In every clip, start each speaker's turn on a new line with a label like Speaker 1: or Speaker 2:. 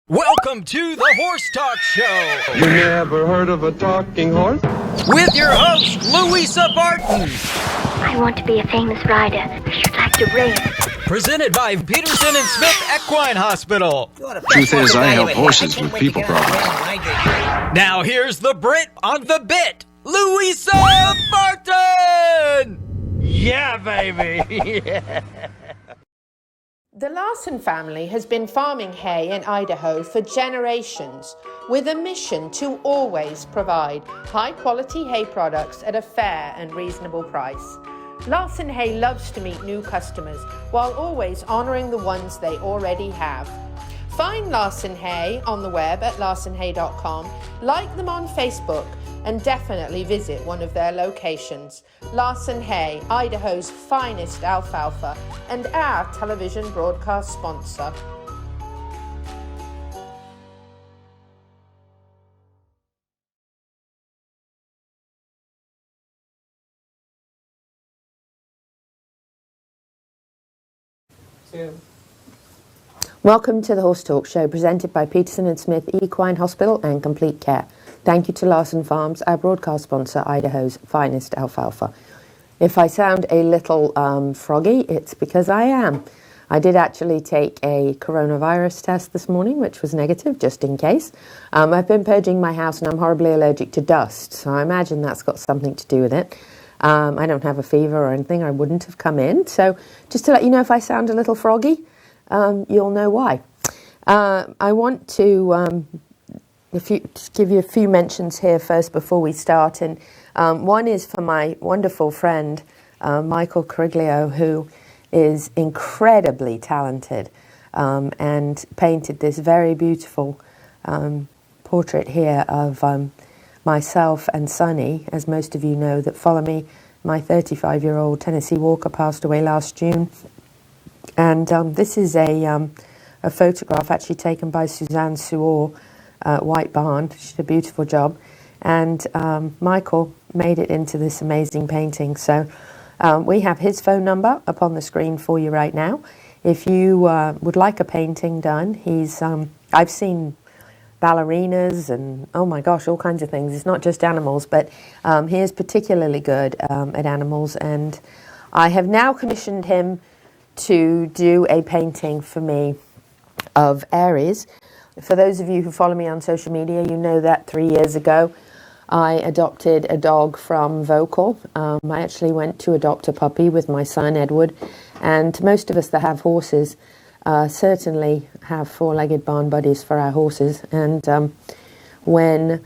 Speaker 1: Welcome to the Horse Talk Show
Speaker 2: You never heard of a talking horse?
Speaker 1: with your host, Louisa Barton.
Speaker 3: I want to be a famous rider. I should like to race.
Speaker 1: Presented by Peterson and Smith Equine Hospital.
Speaker 4: Truth is, I help horses with people problems.
Speaker 1: Now here's the Brit on the bit, Louisa Barton. Yeah, baby.
Speaker 5: The Larson family has been farming hay in Idaho for generations with a mission to always provide high-quality hay products at a fair and reasonable price. Larson Hay loves to meet new customers while always honoring the ones they already have. Find Larson Hay on the web at larsonhay.com, like them on Facebook, and definitely visit one of their locations. Larson Hay, Idaho's finest alfalfa, and our television broadcast sponsor. Welcome to the Horse Talk Show, presented by Peterson and Smith Equine Hospital and Complete Care. Thank you to Larson Farms, our broadcast sponsor, Idaho's finest alfalfa. If I sound a little froggy, it's because I am. I did actually take a coronavirus test this morning, which was negative, just in case. I've been purging my house and I'm horribly allergic to dust, so I imagine that's got something to do with it. I don't have a fever or anything, I wouldn't have come in. So just to let you know, if I sound a little froggy, you'll know why. I want to give you a few mentions here first before we start. And one is for my wonderful friend, Michael Cariglio, who is incredibly talented and painted this very beautiful portrait here of myself and Sonny. As most of you know that follow me, my 35-year-old Tennessee Walker passed away last June. And this is a photograph actually taken by Suzanne Suor at White Barn. She did a beautiful job. And Michael made it into this amazing painting. So we have his phone number up on the screen for you right now. If you would like a painting done, he's I've seen ballerinas and, oh my gosh, all kinds of things. It's not just animals, but he is particularly good at animals. And I have now commissioned him to do a painting for me of Aries. For those of you who follow me on social media, you know that 3 years ago I adopted a dog from Vocal. I actually went to adopt a puppy with my son Edward, and most of us that have horses certainly have four-legged barn buddies for our horses. And when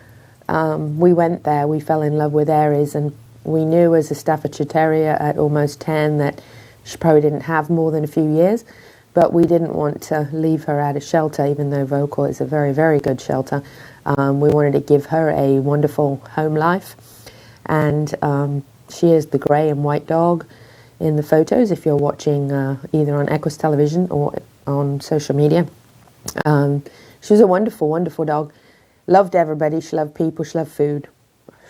Speaker 5: we went there, we fell in love with Aries, and we knew as a Staffordshire Terrier at almost 10 that she probably didn't have more than a few years, but we didn't want to leave her at a shelter, even though Vocal is a very, very good shelter. We wanted to give her a wonderful home life, and she is the grey and white dog in the photos if you're watching either on Equus television or on social media. She was a wonderful, wonderful dog. Loved everybody. She loved people. She loved food.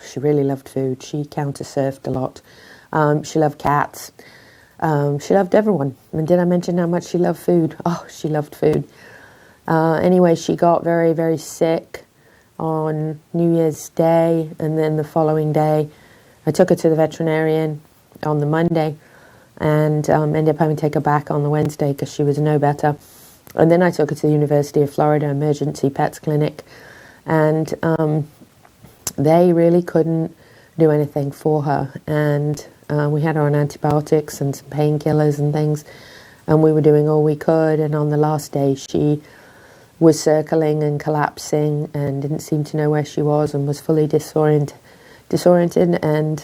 Speaker 5: She really loved food. She counter-surfed a lot. She loved cats. She loved everyone. And did I mention how much she loved food? Oh, she loved food. Anyway, she got very, very sick on New Year's Day, and then the following day I took her to the veterinarian on the Monday and ended up having to take her back on the Wednesday because she was no better. And then I took her to the University of Florida Emergency Pets Clinic, and they really couldn't do anything for her. And we had her on antibiotics and some painkillers and things, and we were doing all we could. And on the last day, she was circling and collapsing and didn't seem to know where she was and was fully disoriented. And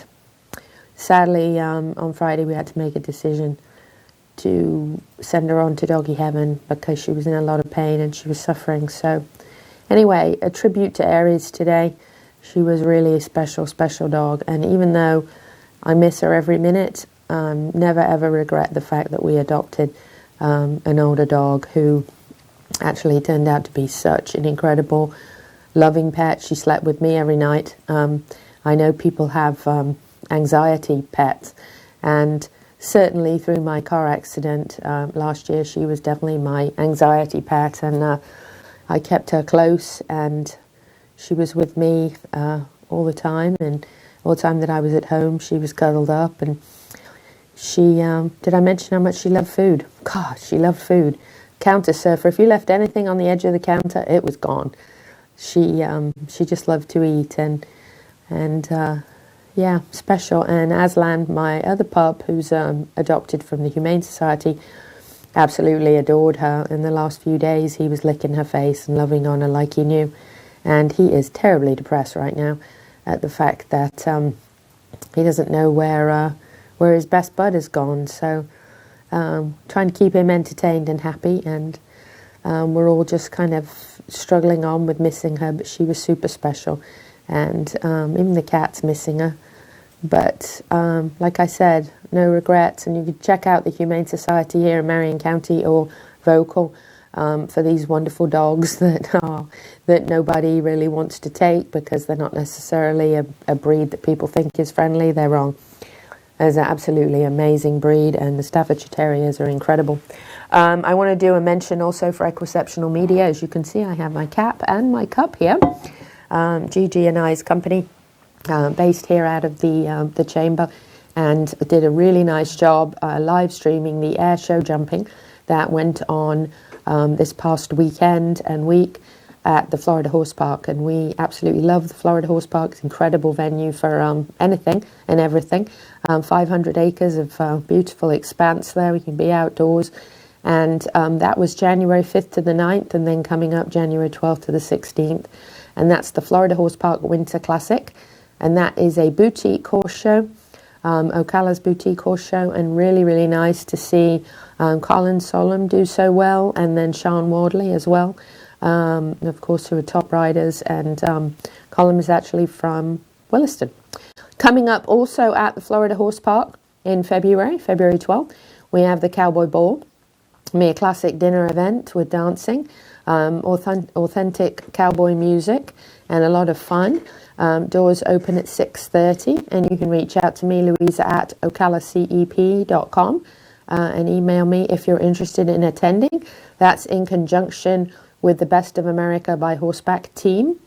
Speaker 5: sadly, on Friday, we had to make a decision to send her on to doggy heaven because she was in a lot of pain and she was suffering. So anyway, a tribute to Aries today. She was really a special, special dog. And even though I miss her every minute, never ever regret the fact that we adopted an older dog who actually turned out to be such an incredible, loving pet. She slept with me every night. I know people have anxiety pets, and certainly through my car accident last year, she was definitely my anxiety pet. And I kept her close, and she was with me all the time, and all the time that I was at home she was cuddled up. And she did I mention how much she loved food? Gosh, she loved food. Counter surfer. If you left anything on the edge of the counter, it was gone. She just loved to eat, and yeah, special. And Aslan, my other pup, who's adopted from the Humane Society, absolutely adored her. In the last few days, he was licking her face and loving on her like he knew. And he is terribly depressed right now at the fact that he doesn't know where his best bud has gone. So trying to keep him entertained and happy, and we're all just kind of struggling on with missing her, but she was super special. And even the cat's missing her. But like I said, no regrets. And you can check out the Humane Society here in Marion County or Vocal for these wonderful dogs that nobody really wants to take because they're not necessarily a breed that people think is friendly. They're wrong. It's an absolutely amazing breed, and the Staffordshire Terriers are incredible. I want to do a mention also for Equiceptional Media. As you can see, I have my cap and my cup here. Gigi and I's company, based here out of the chamber, and did a really nice job live streaming the air show jumping that went on this past weekend and week at the Florida Horse Park. And we absolutely love the Florida Horse Park. It's an incredible venue for anything and everything. 500 acres of beautiful expanse there. We can be outdoors. And that was January 5th to the 9th, and then coming up January 12th to the 16th. And that's the Florida Horse Park Winter Classic. And that is a boutique horse show, Ocala's boutique horse show, and really, really nice to see Colin Solom do so well, and then Sean Wardley as well, of course, who are top riders. And Colin is actually from Williston. Coming up also at the Florida Horse Park in February 12th, we have the Cowboy Ball, a classic dinner event with dancing, authentic cowboy music, and a lot of fun. Doors open at 6:30, and you can reach out to me, Louisa, at ocalacep.com, and email me if you're interested in attending. That's in conjunction with the Best of America by Horseback team,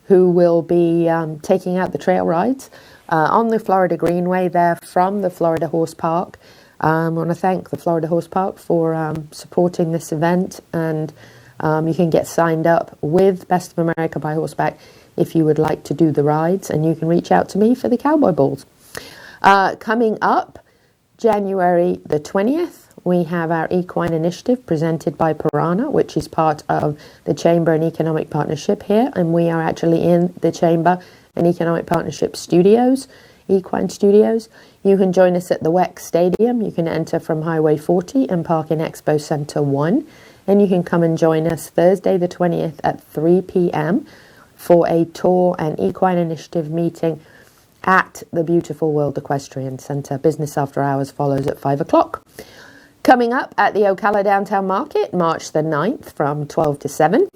Speaker 5: who will be taking out the trail rides on the Florida Greenway there from the Florida Horse Park. I want to thank the Florida Horse Park for supporting this event, and you can get signed up with Best of America by Horseback if you would like to do the rides, and you can reach out to me for the Cowboy Balls. Coming up, January the 20th, we have our Equine Initiative presented by Piranha, which is part of the Chamber and Economic Partnership here, and we are actually in the Chamber and Economic Partnership studios, Equine Studios. You can join us at the WEC Stadium. You can enter from Highway 40 and park in Expo Center 1, and you can come and join us Thursday the 20th at 3 p.m. for a tour and Equine Initiative meeting at the beautiful World Equestrian Center. Business after hours follows at 5 o'clock. Coming up at the Ocala Downtown Market, March the 9th from 12 to 7,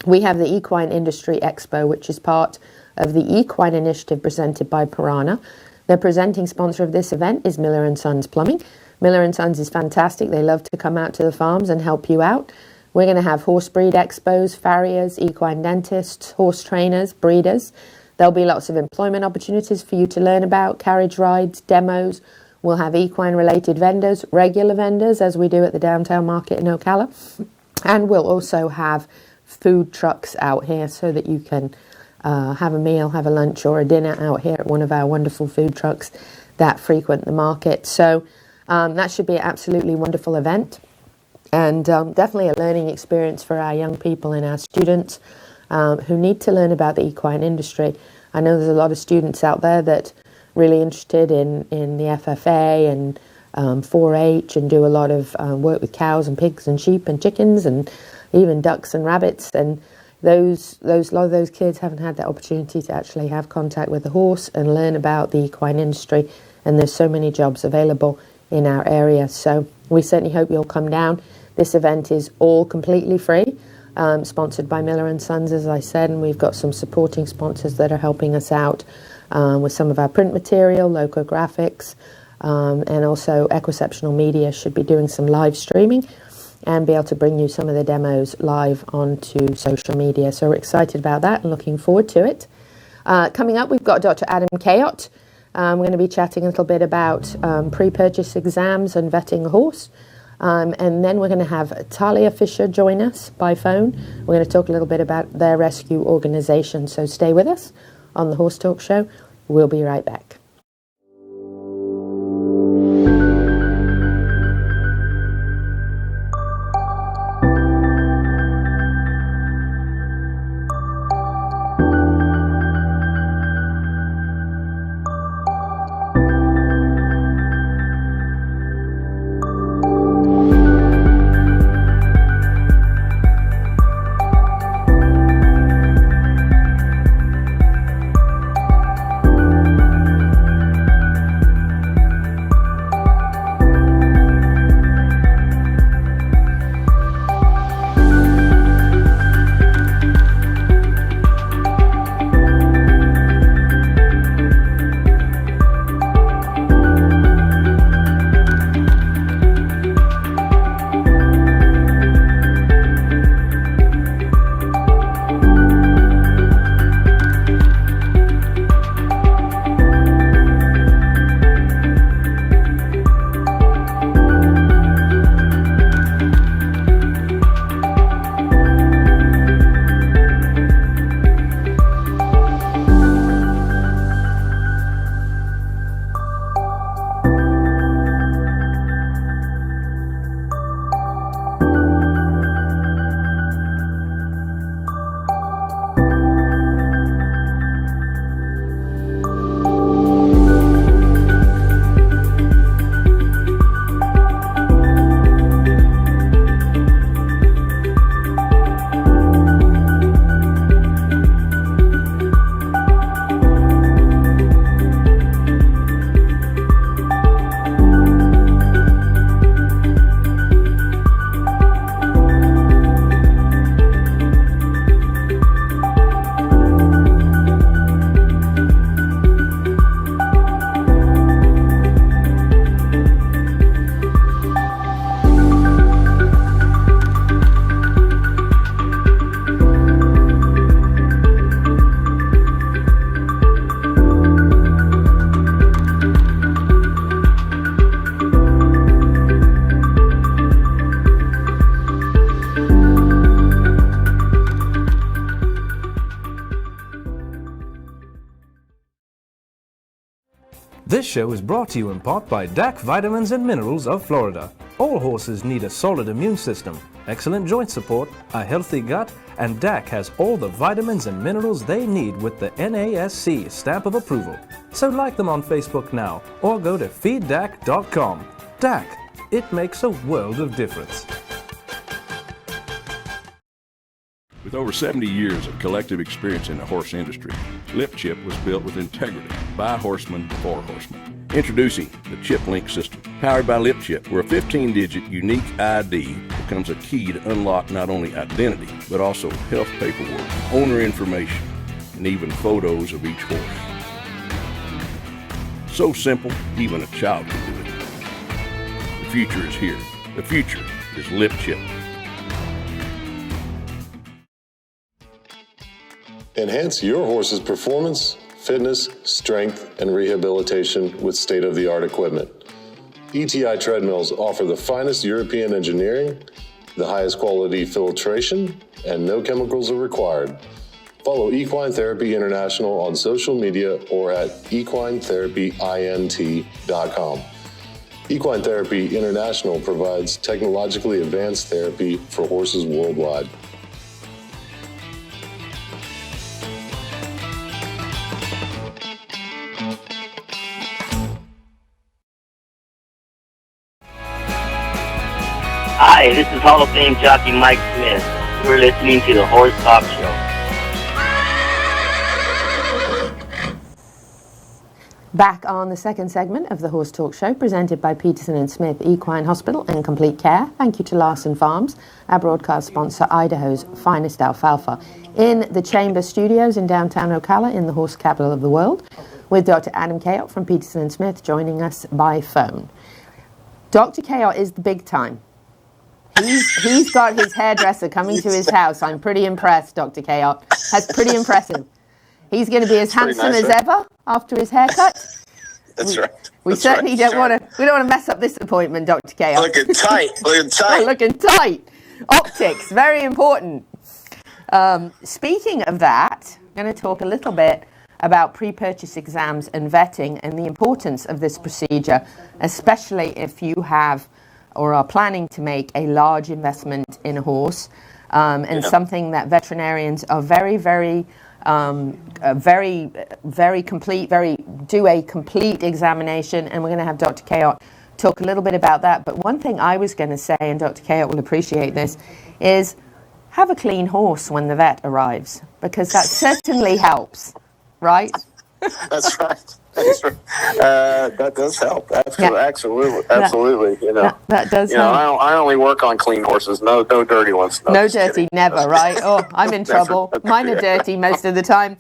Speaker 5: we have the Equine Industry Expo, which is part of the Equine Initiative presented by Piranha. The presenting sponsor of this event is Miller & Sons Plumbing. Miller & Sons is fantastic. They love to come out to the farms and help you out. We're going to have horse breed expos, farriers, equine dentists, horse trainers, breeders. There'll be lots of employment opportunities for you to learn about, carriage rides, demos. We'll have equine-related vendors, regular vendors, as we do at the Downtown Market in Ocala. And we'll also have food trucks out here so that you can have a meal, have a lunch or a dinner out here at one of our wonderful food trucks that frequent the market. So that should be an absolutely wonderful event, and definitely a learning experience for our young people and our students who need to learn about the equine industry. I know there's a lot of students out there that really interested in the FFA and 4-H and do a lot of work with cows and pigs and sheep and chickens and even ducks and rabbits, and a lot of those kids haven't had that opportunity to actually have contact with the horse and learn about the equine industry, and there's so many jobs available in our area. So we certainly hope you'll come down. This event is all completely free, sponsored by Miller & Sons, as I said, and we've got some supporting sponsors that are helping us out with some of our print material, Loco Graphics, and also Equiceptional Media should be doing some live streaming. and be able to bring you some of the demos live onto social media. So we're excited about that and looking forward to it. Coming up, we've got Dr. Adam Cayot. We're going to be chatting a little bit about pre-purchase exams and vetting a horse. And then we're going to have Thalia Fisher join us by phone. We're going to talk a little bit about their rescue organization. So stay with us on the Horse Talk Show. We'll be right back.
Speaker 6: This show is brought to you in part by DAC Vitamins and Minerals of Florida. All horses need a solid immune system, excellent joint support, a healthy gut, and DAC has all the vitamins and minerals they need with the NASC stamp of approval. So like them on Facebook now or go to feeddac.com. DAC, it makes a world of difference.
Speaker 7: With over 70 years of collective experience in the horse industry, Lip Chip was built with integrity by horsemen for horsemen. Introducing the Chip Link system, powered by Lip Chip, where a 15-digit unique ID becomes a key to unlock not only identity, but also health paperwork, owner information, and even photos of each horse. So simple, even a child can do it. The future is here. The future is Lip Chip.
Speaker 8: Enhance your horse's performance, fitness, strength, and rehabilitation with state-of-the-art equipment. ETI treadmills offer the finest European engineering, the highest quality filtration, and no chemicals are required. Follow Equine Therapy International on social media or at equinetherapyint.com. Equine Therapy International provides technologically advanced therapy for horses worldwide.
Speaker 9: Hi, this is Hall of Fame jockey Mike Smith. We're listening to the Horse Talk Show.
Speaker 5: Back on the second segment of the Horse Talk Show, presented by Peterson and Smith Equine Hospital and Complete Care. Thank you to Larson Farms, our broadcast sponsor, Idaho's finest alfalfa, in the Chamber Studios in downtown Ocala, in the horse capital of the world, with Dr. Adam Cayot from Peterson and Smith joining us by phone. Dr. Cayot is the big time. He's got his hairdresser coming to his house. I'm pretty impressed, Dr. Cayot. That's pretty impressive. He's going to be as handsome as ever after his haircut.
Speaker 10: That's right.
Speaker 5: We certainly don't want to. We don't want to mess up this appointment, Dr. Cayot.
Speaker 10: Looking tight. Looking tight.
Speaker 5: Looking tight. Optics, very important. Speaking of that, I'm going to talk a little bit about pre-purchase exams and vetting and the importance of this procedure, especially if you have or are planning to make a large investment in a horse, and something that veterinarians are very complete, do a complete examination, and we're going to have Dr. Cayot talk a little bit about that. But one thing I was going to say, and Dr. Cayot will appreciate this, is have a clean horse when the vet arrives, because that certainly helps, right?
Speaker 10: That's right. That's right. That does help. Absolutely.
Speaker 5: That does help.
Speaker 10: I only work on clean horses. No dirty ones.
Speaker 5: No dirty, never, right? Oh, I'm in trouble. Mine are dirty most of the time.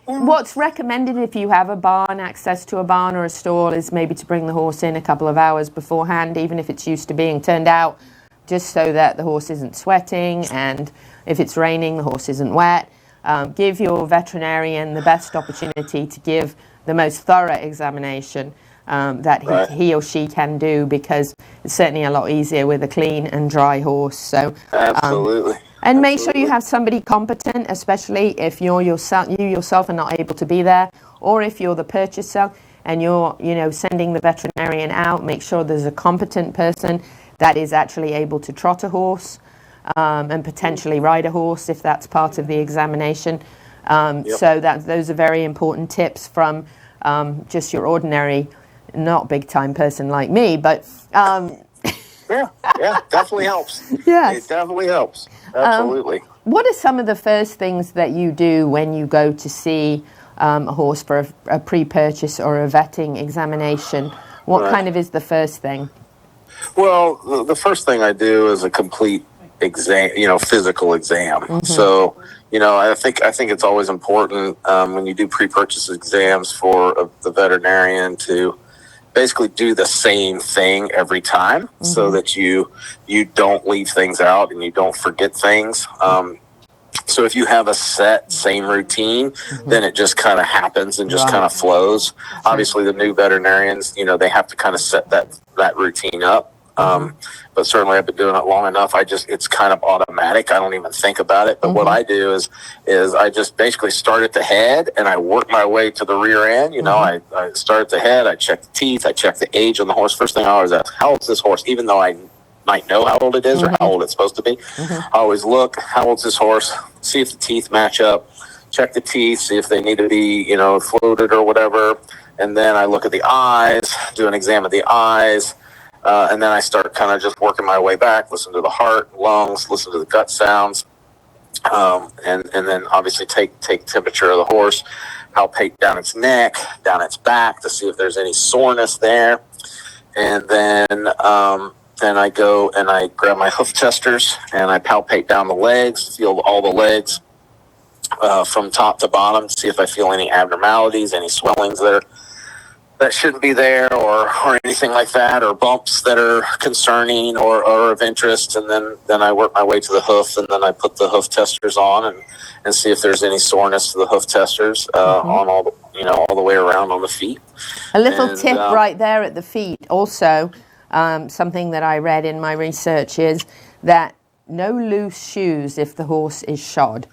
Speaker 5: What's recommended if you have a barn, access to a barn or a stall, is maybe to bring the horse in a couple of hours beforehand, even if it's used to being turned out, just so that the horse isn't sweating, and if it's raining, the horse isn't wet. Give your veterinarian the best opportunity to give the most thorough examination that he or she can do, because it's certainly a lot easier with a clean and dry horse. So
Speaker 10: absolutely.
Speaker 5: And make sure you have somebody competent, especially if you yourself are not able to be there, or if you're the purchaser and you're sending the veterinarian out. Make sure there's a competent person that is actually able to trot a horse. And potentially ride a horse if that's part of the examination. So those are very important tips from just your ordinary, not big time person like me, but
Speaker 10: definitely helps.
Speaker 5: Yes,
Speaker 10: it definitely helps. Absolutely.
Speaker 5: What are some of the first things that you do when you go to see a horse for a pre-purchase or a vetting examination? What kind of is the first thing?
Speaker 10: Well, the first thing I do is a complete exam, physical exam. Mm-hmm. So, I think it's always important when you do pre-purchase exams for the veterinarian to basically do the same thing every time, so that you don't leave things out and you don't forget things. So if you have a same routine, then it just kind of happens and just kind of flows. Obviously, the new veterinarians, they have to kind of set that routine up. But certainly I've been doing it long enough. It's kind of automatic. I don't even think about it. But what I do is I just basically start at the head and I work my way to the rear end. I start at the head. I check the teeth. I check the age on the horse. First thing I always ask, how old is this horse? Even though I might know how old it is or how old it's supposed to be. I always look, how old's this horse? See if the teeth match up. Check the teeth. See if they need to be, floated or whatever. And then I look at the eyes, do an exam of the eyes. And then I start kind of just working my way back, listen to the heart, lungs, listen to the gut sounds, and then obviously take temperature of the horse, palpate down its neck, down its back to see if there's any soreness there. And then I go and I grab my hoof testers and I palpate down the legs, feel all the legs from top to bottom, see if I feel any abnormalities, any swellings that shouldn't be there or anything like that, or bumps that are concerning or of interest. And then I work my way to the hoof, and then I put the hoof testers on and see if there's any soreness to the hoof testers on all the way around on the feet.
Speaker 5: A little tip right there at the feet also, something that I read in my research is that no loose shoes if the horse is shod.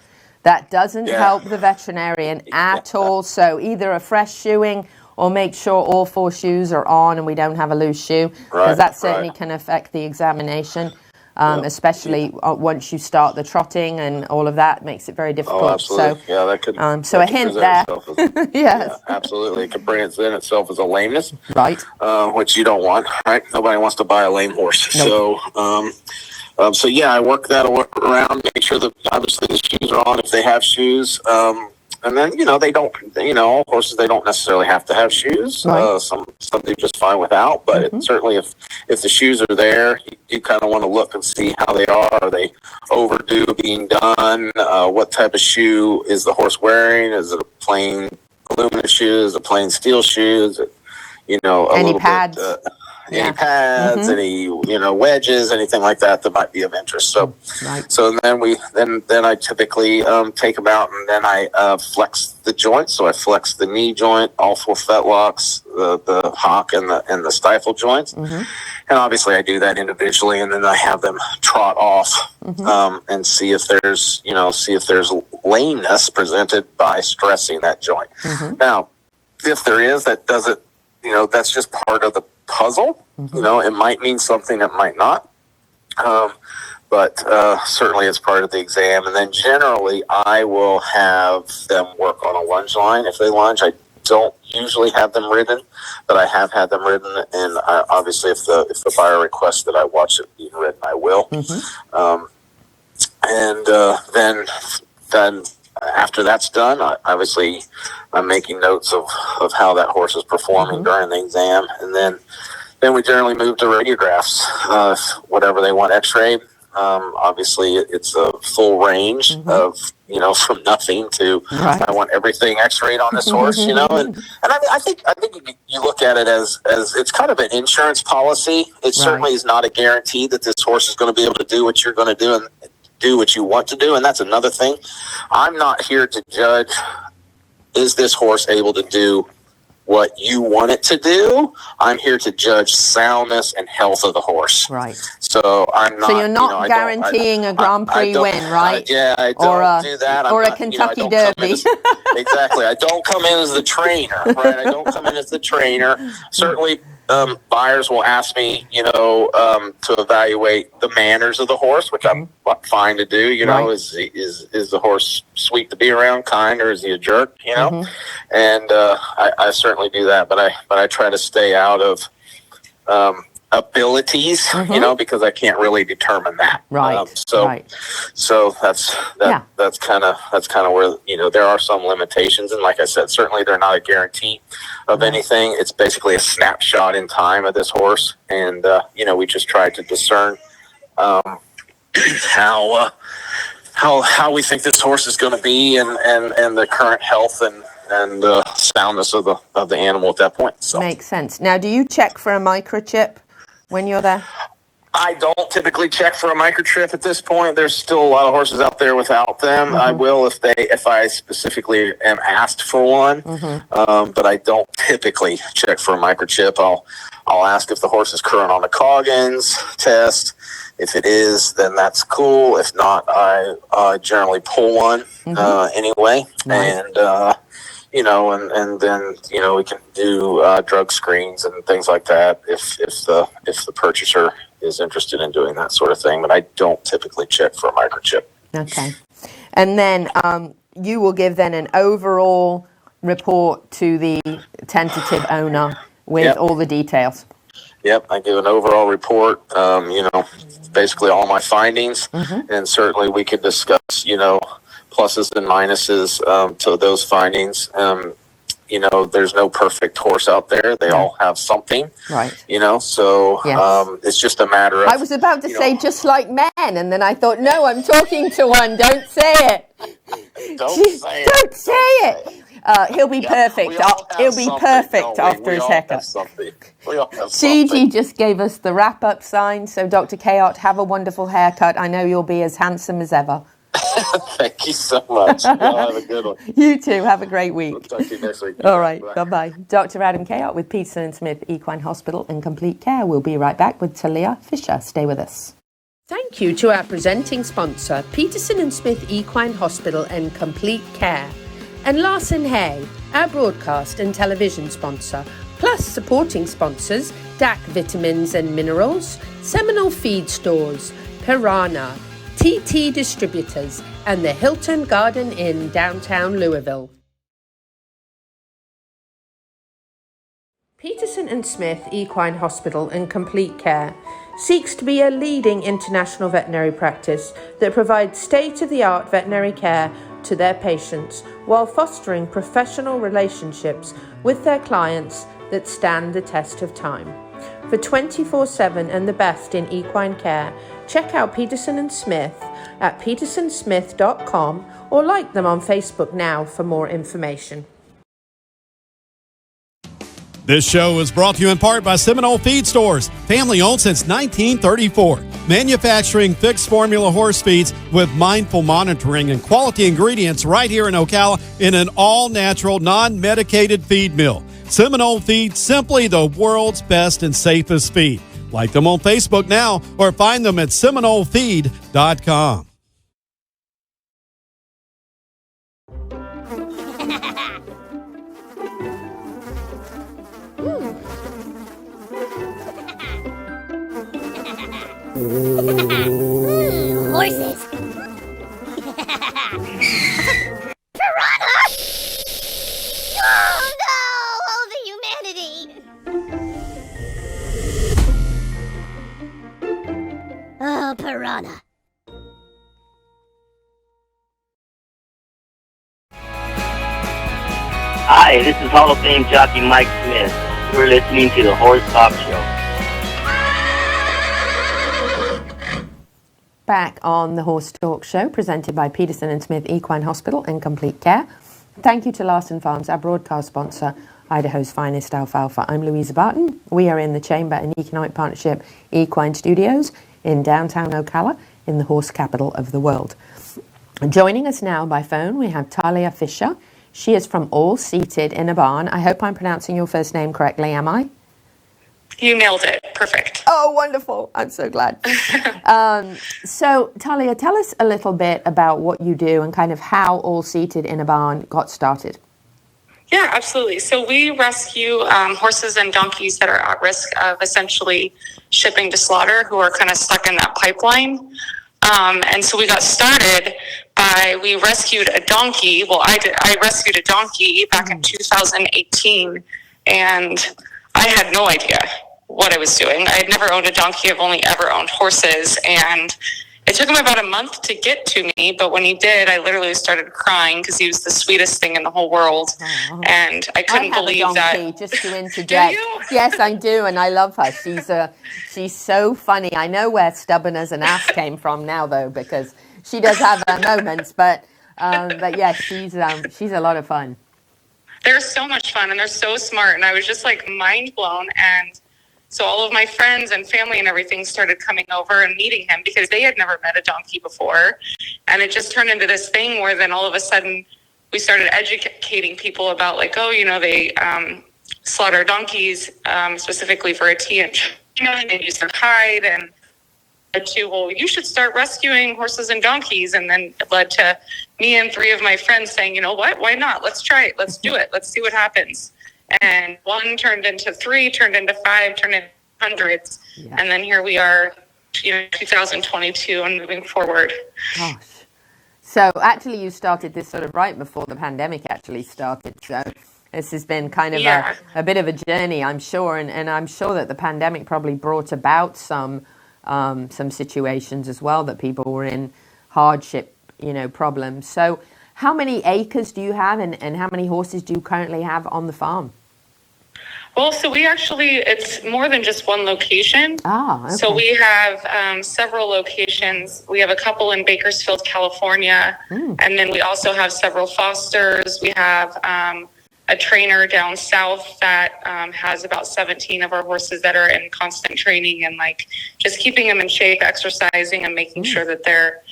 Speaker 5: That doesn't help the veterinarian at all. So either a fresh shoeing, or make sure all 4 shoes are on and we don't have a loose shoe, because that certainly can affect the examination, especially once you start the trotting and all of that makes it very difficult.
Speaker 10: Oh, absolutely.
Speaker 5: So,
Speaker 10: that could.
Speaker 5: So a hint there.
Speaker 10: Yes. Yeah, absolutely. It could present itself as a lameness,
Speaker 5: right?
Speaker 10: Which you don't want, right? Nobody wants to buy a lame horse. Nope. So, I work that around, make sure that obviously the shoes are on if they have shoes. And then, they don't, all horses, they don't necessarily have to have shoes. Right. Some do just fine without, but certainly if the shoes are there, you kind of want to look and see how they are. Are they overdue being done? What type of shoe is the horse wearing? Is it a plain aluminum shoe? Is it a plain steel shoe? Is it,
Speaker 5: any pads?
Speaker 10: any pads, any wedges, anything like that might be of interest. So, so then I typically take them out, and then I flex the joints. So I flex the knee joint, all 4 fetlocks, the hock, and the stifle joints. And obviously, I do that individually, and then I have them trot off and see if there's lameness presented by stressing that joint. Now, if there is, that doesn't, that's just part of the puzzle. It might mean something, it might not. But certainly it's part of the exam. And then generally I will have them work on a lunge line. If they lunge, I don't usually have them ridden, but I have had them ridden. And obviously if the buyer requests that I watch it being ridden, I will. And then after that's done, obviously I'm making notes of how that horse is performing during the exam. And then we generally move to radiographs, whatever they want x-ray. Obviously it's a full range of, from nothing to, I want everything x-rayed on this horse, and I think you look at it as it's kind of an insurance policy. It certainly is not a guarantee that this horse is going to be able to do what you're going to do and do what you want to do. And that's another thing. I'm not here to judge, is this horse able to do what you want it to do? I'm here to judge soundness and health of the horse. So I'm not.
Speaker 5: So you're not guaranteeing a Grand Prix win, right?
Speaker 10: I don't do that.
Speaker 5: Or a Kentucky Derby.
Speaker 10: Exactly. I don't come in as the trainer, right? I don't come in as the trainer. Certainly, buyers will ask me, to evaluate the manners of the horse, which I'm fine to do. Is the horse sweet to be around, kind, or is he a jerk? And I certainly do that, but I try to stay out of abilities, because I can't really determine that. So that's kind of where there are some limitations, and like I said, certainly they're not a guarantee of anything. It's basically a snapshot in time of this horse, and we just try to discern how we think this horse is going to be, and the current health and soundness of the animal at that point. So
Speaker 5: makes sense. Now, do you check for a microchip when you're there?
Speaker 10: I don't typically check for a microchip at this point. There's still a lot of horses out there without them. I will if I specifically am asked for one, but I don't typically check for a microchip. I'll ask if the horse is current on the Coggins test. If it is, then that's cool. If not, I generally pull one anyway, and then we can do drug screens and things like that if the purchaser is interested in doing that sort of thing. But I don't typically check for a microchip.
Speaker 5: Okay, and then you will give then an overall report to the tentative owner with all the details.
Speaker 10: Yep, I give an overall report. Basically all my findings, and certainly we could discuss pluses and minuses to those findings. There's no perfect horse out there. They all have something. So it's just a matter of... I
Speaker 5: was about to say just like men, and then I thought, no, I'm talking to one. Don't say it. Don't say it. He'll be perfect. He'll be perfect after his haircut. CG just gave us the wrap-up sign. So Dr. Cayot, have a wonderful haircut. I know you'll be as handsome as ever.
Speaker 10: Thank you so much. Have a good one.
Speaker 5: You too. Have a great week.
Speaker 10: We'll talk to you next week.
Speaker 5: All right. Bye-bye. Dr. Adam Cayot with Peterson and Smith Equine Hospital and Complete Care. We'll be right back with Thalia Fisher. Stay with us. Thank you to our presenting sponsor, Peterson and Smith Equine Hospital and Complete Care, and Larson Hay, our broadcast and television sponsor, plus supporting sponsors, DAC Vitamins and Minerals, Seminole Feed Stores, Piranha, TT Distributors, and the Hilton Garden Inn, downtown Louisville. Peterson and Smith Equine Hospital and Complete Care seeks to be a leading international veterinary practice that provides state-of-the-art veterinary care to their patients while fostering professional relationships with their clients that stand the test of time. For 24/7 and the best in equine care, check out Peterson and Smith at petersonsmith.com or like them on Facebook now for more information.
Speaker 11: This show is brought to you in part by Seminole Feed Stores, family owned since 1934. Manufacturing fixed formula horse feeds with mindful monitoring and quality ingredients right here in Ocala in an all-natural, non-medicated feed mill. Seminole Feed, simply the world's best and safest feed. Like them on Facebook now or find them at SeminoleFeed.com.
Speaker 3: Horses. Piranha! Oh no! Oh, the humanity! Oh, piranha.
Speaker 9: Hi, this is Hall of Fame jockey Mike Smith. You're listening to the Horse Talk Show.
Speaker 5: Back on the Horse Talk Show, presented by Peterson and Smith Equine Hospital and Complete Care. Thank you to Larson Farms, our broadcast sponsor, Idaho's finest alfalfa. I'm Louisa Barton. We are in the Chamber and Economic Partnership Equine Studios in downtown Ocala, in the horse capital of the world. Joining us now by phone, we have Thalia Fisher. She is from All Seated in a Barn. I hope I'm pronouncing your first name correctly, am I?
Speaker 12: You nailed it. Perfect.
Speaker 5: Oh, wonderful. I'm so glad. So, Thalia, tell us a little bit about what you do and kind of how All Seated in a Barn got started.
Speaker 12: Yeah, absolutely. So we rescue horses and donkeys that are at risk of essentially shipping to slaughter, who are kind of stuck in that pipeline. And so we got started by, we rescued a donkey. Well, I rescued a donkey back in 2018, and I had no idea what I was doing. I had never owned a donkey. I've only ever owned horses. And it took him about a month to get to me. But when he did, I literally started crying because he was the sweetest thing in the whole world. Oh. And I couldn't believe
Speaker 5: a donkey,
Speaker 12: that.
Speaker 5: Just to interject.
Speaker 12: Do you?
Speaker 5: Yes, I do. And I love her. She's so funny. I know where stubborn as an ass came from now, though, because she does have her moments. But yeah, she's a lot of fun.
Speaker 12: They're so much fun and they're so smart. And I was just like mind blown. And so all of my friends and family and everything started coming over and meeting him because they had never met a donkey before. And it just turned into this thing where then all of a sudden we started educating people about like, oh, you know, they slaughter donkeys specifically for a tea and they use their hide, and to, well, you should start rescuing horses and donkeys. And then it led to me and three of my friends saying, you know what, why not? Let's try it. Let's do it. Let's see what happens. And one turned into three, turned into five, turned into hundreds. Yeah. And then here we are, 2022 and moving forward.
Speaker 5: Gosh. So actually you started this sort of right before the pandemic actually started. So this has been kind of a bit of a journey, I'm sure. And I'm sure that the pandemic probably brought about some situations as well that people were in hardship, problems. So how many acres do you have and how many horses do you currently have on the farm?
Speaker 12: Well, so we actually, it's more than just one location.
Speaker 5: Okay.
Speaker 12: So we have several locations. We have a couple in Bakersfield, California. And then we also have several fosters. We have a trainer down south that has about 17 of our horses that are in constant training and like just keeping them in shape, exercising and making sure that they're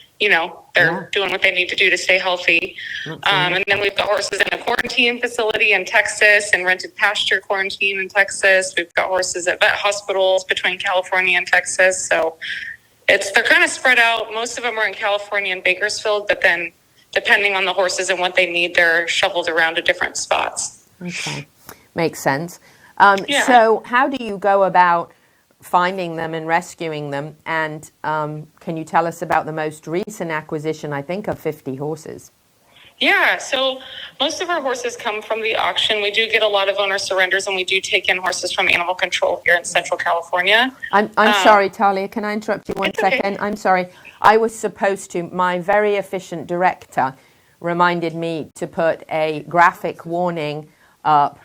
Speaker 12: doing what they need to do to stay healthy. And then we've got horses in a quarantine facility in Texas and rented pasture quarantine in Texas. We've got horses at vet hospitals between California and Texas. So they're kind of spread out. Most of them are in California and Bakersfield, but then depending on the horses and what they need, they're shoveled around to different spots.
Speaker 5: Okay. Makes sense. So how do you go about finding them and rescuing them? And can you tell us about the most recent acquisition, I think, of 50 horses?
Speaker 12: Yeah, so most of our horses come from the auction. We do get a lot of owner surrenders, and we do take in horses from animal control here in Central California.
Speaker 5: I'm sorry, Thalia, can I interrupt you one second? Okay. I'm sorry. I was supposed to, my very efficient director reminded me to put a graphic warning up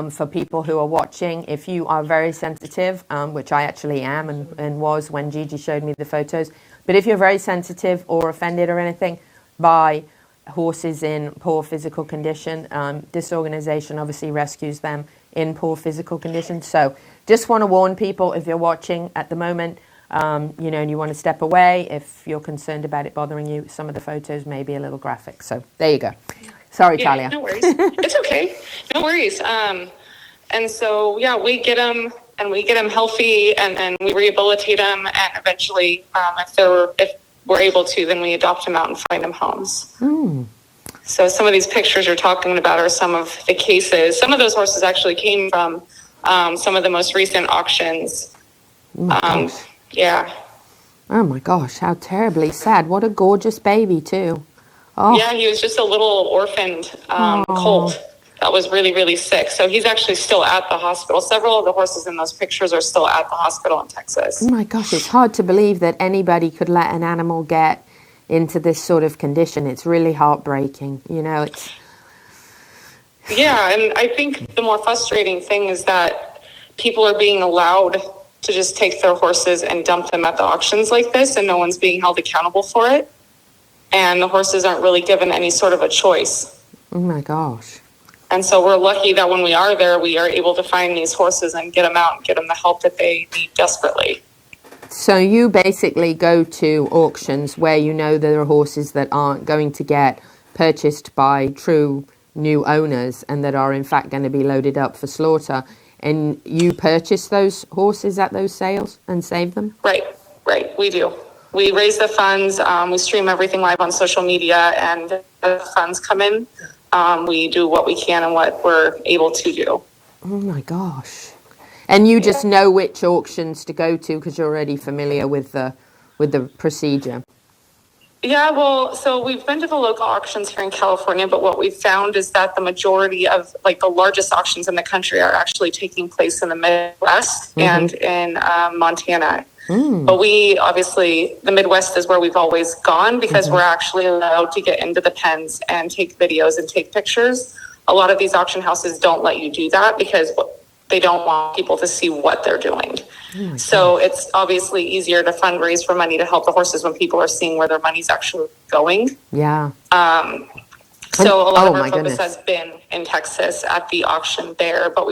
Speaker 5: for people who are watching. If you are very sensitive, which I actually am and was when Gigi showed me the photos, but if you're very sensitive or offended or anything by horses in poor physical condition, this organization obviously rescues them in poor physical condition. So just want to warn people, if you're watching at the moment, you know, and you want to step away, if you're concerned about it bothering you, some of the photos may be a little graphic. So there you go. Sorry, Thalia.
Speaker 12: No worries. It's okay. No worries. And so, yeah, we get them and we get them healthy, and then we rehabilitate them, and eventually, if we're able to, then we adopt them out and find them homes. So some of these pictures you're talking about are some of the cases. Some of those horses actually came from some of the most recent auctions. Yeah.
Speaker 5: Oh my gosh, how terribly sad. What a gorgeous baby too. Oh.
Speaker 12: Yeah, he was just a little orphaned colt that was really, really sick. So he's actually still at the hospital. Several of the horses in those pictures are still at the hospital in Texas.
Speaker 5: Oh my gosh, it's hard to believe that anybody could let an animal get into this sort of condition. It's really heartbreaking, you know. It's
Speaker 12: Yeah, and I think the more frustrating thing is that people are being allowed to just take their horses and dump them at the auctions like this, and no one's being held accountable for it. And the horses aren't really given any sort of a choice.
Speaker 5: Oh my gosh.
Speaker 12: And so we're lucky that when we are there, we are able to find these horses and get them out and get them the help that they need desperately.
Speaker 5: So you basically go to auctions where you know there are horses that aren't going to get purchased by true new owners and that are in fact going to be loaded up for slaughter, and you purchase those horses at those sales and save them?
Speaker 12: Right, we do. We raise the funds, we stream everything live on social media, and the funds come in. We do what we can and what we're able to do.
Speaker 5: Oh my gosh. And you just know which auctions to go to because you're already familiar with the procedure.
Speaker 12: Yeah, well, so we've been to the local auctions here in California, but what we've found is that the majority of like the largest auctions in the country are actually taking place in the Midwest and in Montana. But we obviously, the Midwest is where we've always gone because we're actually allowed to get into the pens and take videos and take pictures. A lot of these auction houses don't let you do that because they don't want people to see what they're doing. So it's obviously easier to fundraise for money to help the horses when people are seeing where their money's actually going.
Speaker 5: Yeah.
Speaker 12: So a lot of our focus has been in Texas at the auction there, but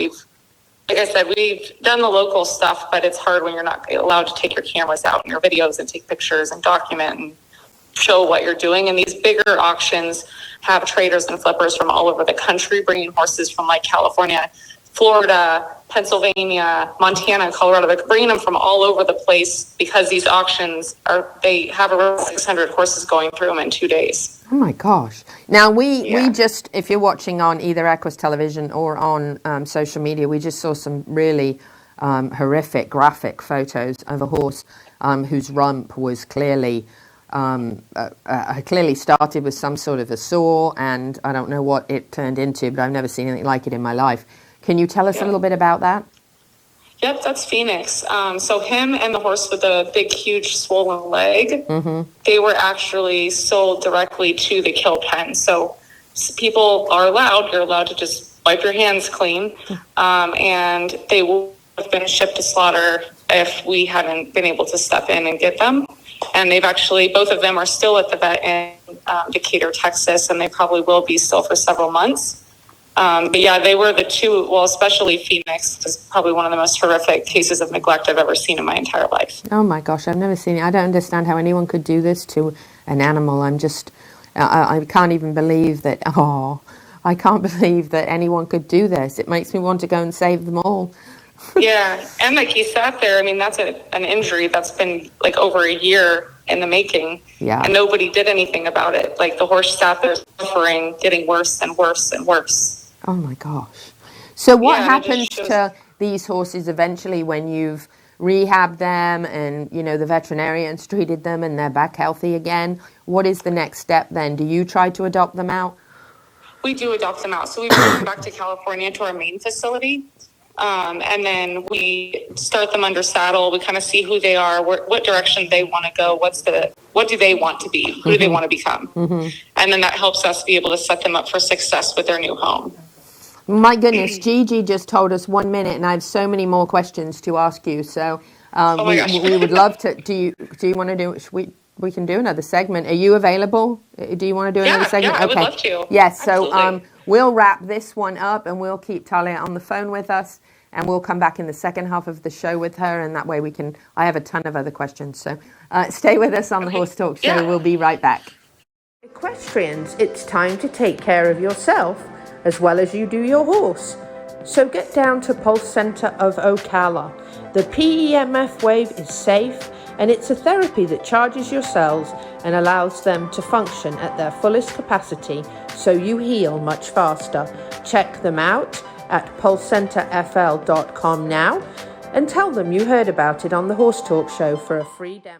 Speaker 12: like I said, we've done the local stuff, but it's hard when you're not allowed to take your cameras out and your videos and take pictures and document and show what you're doing. And these bigger auctions have traders and flippers from all over the country bringing horses from like California, Florida, Pennsylvania, Montana, Colorado. They're bringing them from all over the place because these auctions they have around 600 horses going through them in 2 days.
Speaker 5: Oh my gosh. Now we just, if you're watching on either Equus Television or on social media, we just saw some really horrific graphic photos of a horse whose rump was clearly started with some sort of a sore, and I don't know what it turned into, but I've never seen anything like it in my life. Can you tell us a little bit about that?
Speaker 12: Yep, that's Phoenix. So him and the horse with the big, huge, swollen leg, they were actually sold directly to the kill pen. So people are you're allowed to just wipe your hands clean, and they would have been shipped to slaughter if we hadn't been able to step in and get them. And they've actually, both of them are still at the vet in Decatur, Texas, and they probably will be still for several months. But yeah, they were the two, well, especially Phoenix is probably one of the most horrific cases of neglect I've ever seen in my entire life.
Speaker 5: Oh my gosh, I've never seen it. I don't understand how anyone could do this to an animal. I'm just, I can't even believe that, I can't believe that anyone could do this. It makes me want to go and save them all.
Speaker 12: Yeah, and like he sat there, I mean, that's an injury that's been like over a year in the making.
Speaker 5: Yeah.
Speaker 12: And nobody did anything about it. Like the horse sat there suffering, getting worse and worse and worse.
Speaker 5: Oh my gosh. So what happens to these horses eventually when you've rehabbed them and, you know, the veterinarians treated them and they're back healthy again? What is the next step then? Do you try to adopt them out?
Speaker 12: We do adopt them out. So we bring them back to California to our main facility. And then we start them under saddle. We kind of see who they are, what direction they want to go. What do they want to be? Who do they want to become? And then that helps us be able to set them up for success with their new home.
Speaker 5: My goodness, Gigi just told us 1 minute, and I have so many more questions to ask you. So we would love to. Do you want to do? We can do another segment. Are you available? Do you want to do another segment?
Speaker 12: Yeah, I would love to.
Speaker 5: Yes. So we'll wrap this one up and we'll keep Thalia on the phone with us, and we'll come back in the second half of the show with her, and that way I have a ton of other questions. So stay with us on the Horse Talk Show. Yeah. We'll be right back. Equestrians, it's time to take care of yourself as well as you do your horse. So get down to Pulse Center of Ocala. The PEMF wave is safe, and it's a therapy that charges your cells and allows them to function at their fullest capacity, so you heal much faster. Check them out at pulsecenterfl.com now and tell them you heard about it on the Horse Talk Show for a free demo.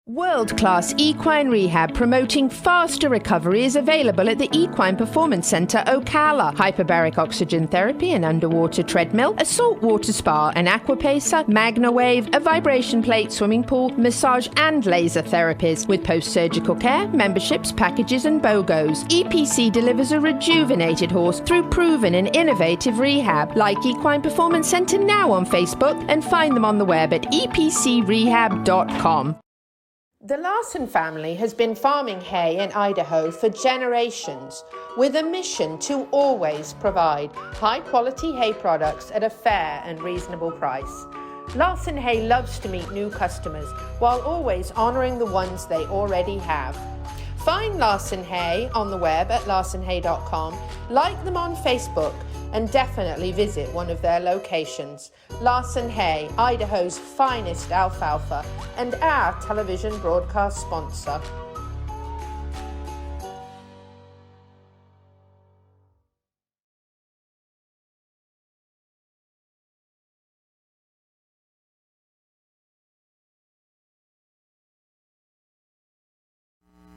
Speaker 5: World-class equine rehab promoting faster recovery is available at the Equine Performance Center Ocala. Hyperbaric oxygen therapy, an underwater treadmill, a saltwater spa, an aquapacer, MagnaWave, a vibration plate, swimming pool, massage and laser therapies. With post-surgical care, memberships, packages and BOGOs, EPC delivers a rejuvenated horse through proven and innovative rehab. Like Equine Performance Center now on Facebook and find them on the web at epcrehab.com. The Larson family has been farming hay in Idaho for generations with a mission to always provide high-quality hay products at a fair and reasonable price. Larson Hay loves to meet new customers while always honoring the ones they already have. Find Larson Hay on the web at larsonhay.com, like them on Facebook, and definitely visit one of their locations. Larson Hay, Idaho's finest alfalfa, and our television broadcast sponsor.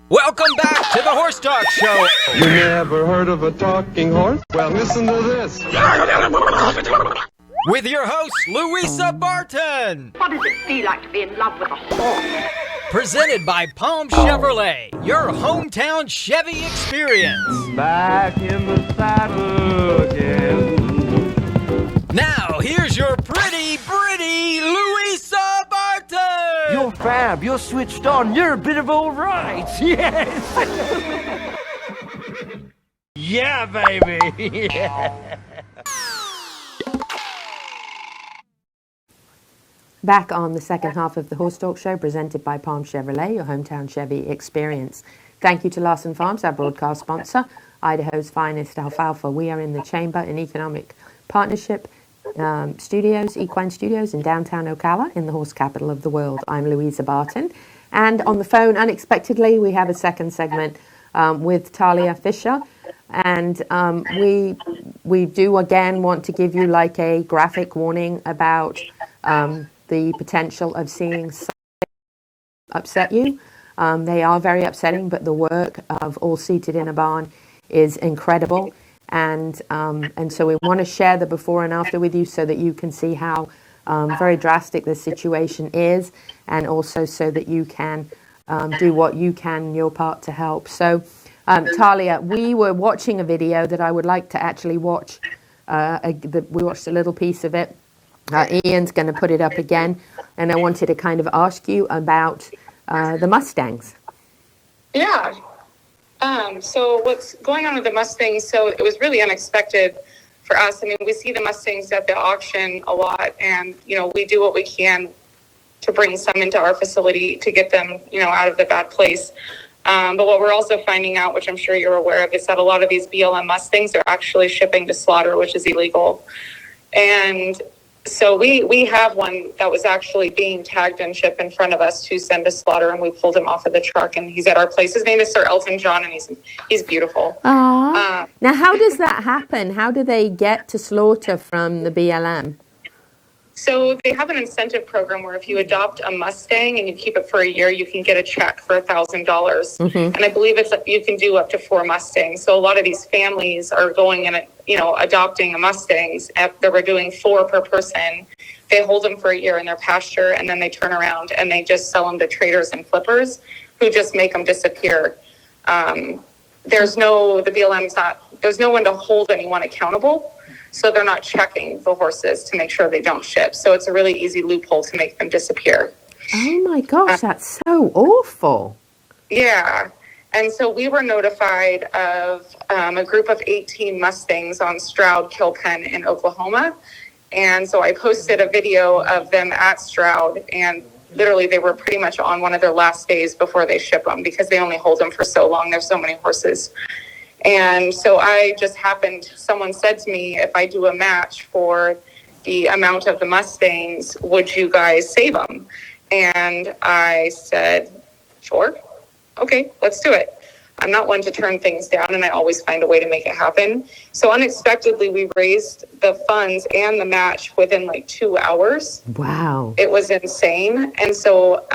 Speaker 1: Welcome back to the Horse Talk Show.
Speaker 2: You never heard of a talking horse? Well, listen to this.
Speaker 1: With your host, Louisa Barton.
Speaker 3: What does it feel like to be in love with a horse?
Speaker 1: Presented by Palm Chevrolet, your hometown Chevy experience.
Speaker 2: Back in the saddle again.
Speaker 1: Now, here's your pretty Louisa Barton.
Speaker 13: You're fab. You're switched on. You're a bit of all right. Yes. Yeah, baby. Yeah.
Speaker 5: Back on the second half of the Horse Talk Show, presented by Palm Chevrolet, your hometown Chevy experience. Thank you to Larson Farms, our broadcast sponsor, Idaho's finest alfalfa. We are in the Chamber and Economic Partnership Studios, Equine Studios in downtown Ocala, in the horse capital of the world. I'm Louisa Barton. And on the phone, unexpectedly, we have a second segment with Thalia Fisher. And we do again want to give you like a graphic warning about the potential of seeing something upset you. They are very upsetting, but the work of All Seated in a Barn is incredible. And so we want to share the before and after with you so that you can see how very drastic the situation is, and also so that you can do what you can, your part to help. So, Thalia, we were watching a video that I would like to actually watch. We watched a little piece of it. Ian's going to put it up again, and I wanted to kind of ask you about the Mustangs.
Speaker 12: Yeah. So what's going on with the Mustangs? So it was really unexpected for us. I mean, we see the Mustangs at the auction a lot, and, we do what we can to bring some into our facility to get them, out of the bad place. But what we're also finding out, which I'm sure you're aware of, is that a lot of these BLM Mustangs are actually shipping to slaughter, which is illegal. And so we have one that was actually being tagged and shipped in front of us to send to slaughter, and we pulled him off of the truck, and he's at our place. His name is Sir Elton John, and he's beautiful.
Speaker 5: Now, how does that happen? How do they get to slaughter from the BLM?
Speaker 12: So they have an incentive program where if you adopt a Mustang and you keep it for a year, you can get a check for $1,000. Mm-hmm. And I believe you can do up to 4 Mustangs. So a lot of these families are going and adopting a Mustangs. They were doing 4 per person. They hold them for a year in their pasture, and then they turn around and they just sell them to traders and flippers who just make them disappear. There's no one to hold anyone accountable. So they're not checking the horses to make sure they don't ship. So it's a really easy loophole to make them disappear.
Speaker 5: Oh my gosh, that's so awful.
Speaker 12: Yeah. And so we were notified of a group of 18 Mustangs on Stroud Kill Pen in Oklahoma. And so I posted a video of them at Stroud, and literally they were pretty much on one of their last days before they ship them, because they only hold them for so long. There's so many horses. And so someone said to me, if I do a match for the amount of the Mustangs, would you guys save them? And I said, sure. Okay, let's do it. I'm not one to turn things down, and I always find a way to make it happen. So unexpectedly, we raised the funds and the match within like 2 hours.
Speaker 5: Wow.
Speaker 12: It was insane. And so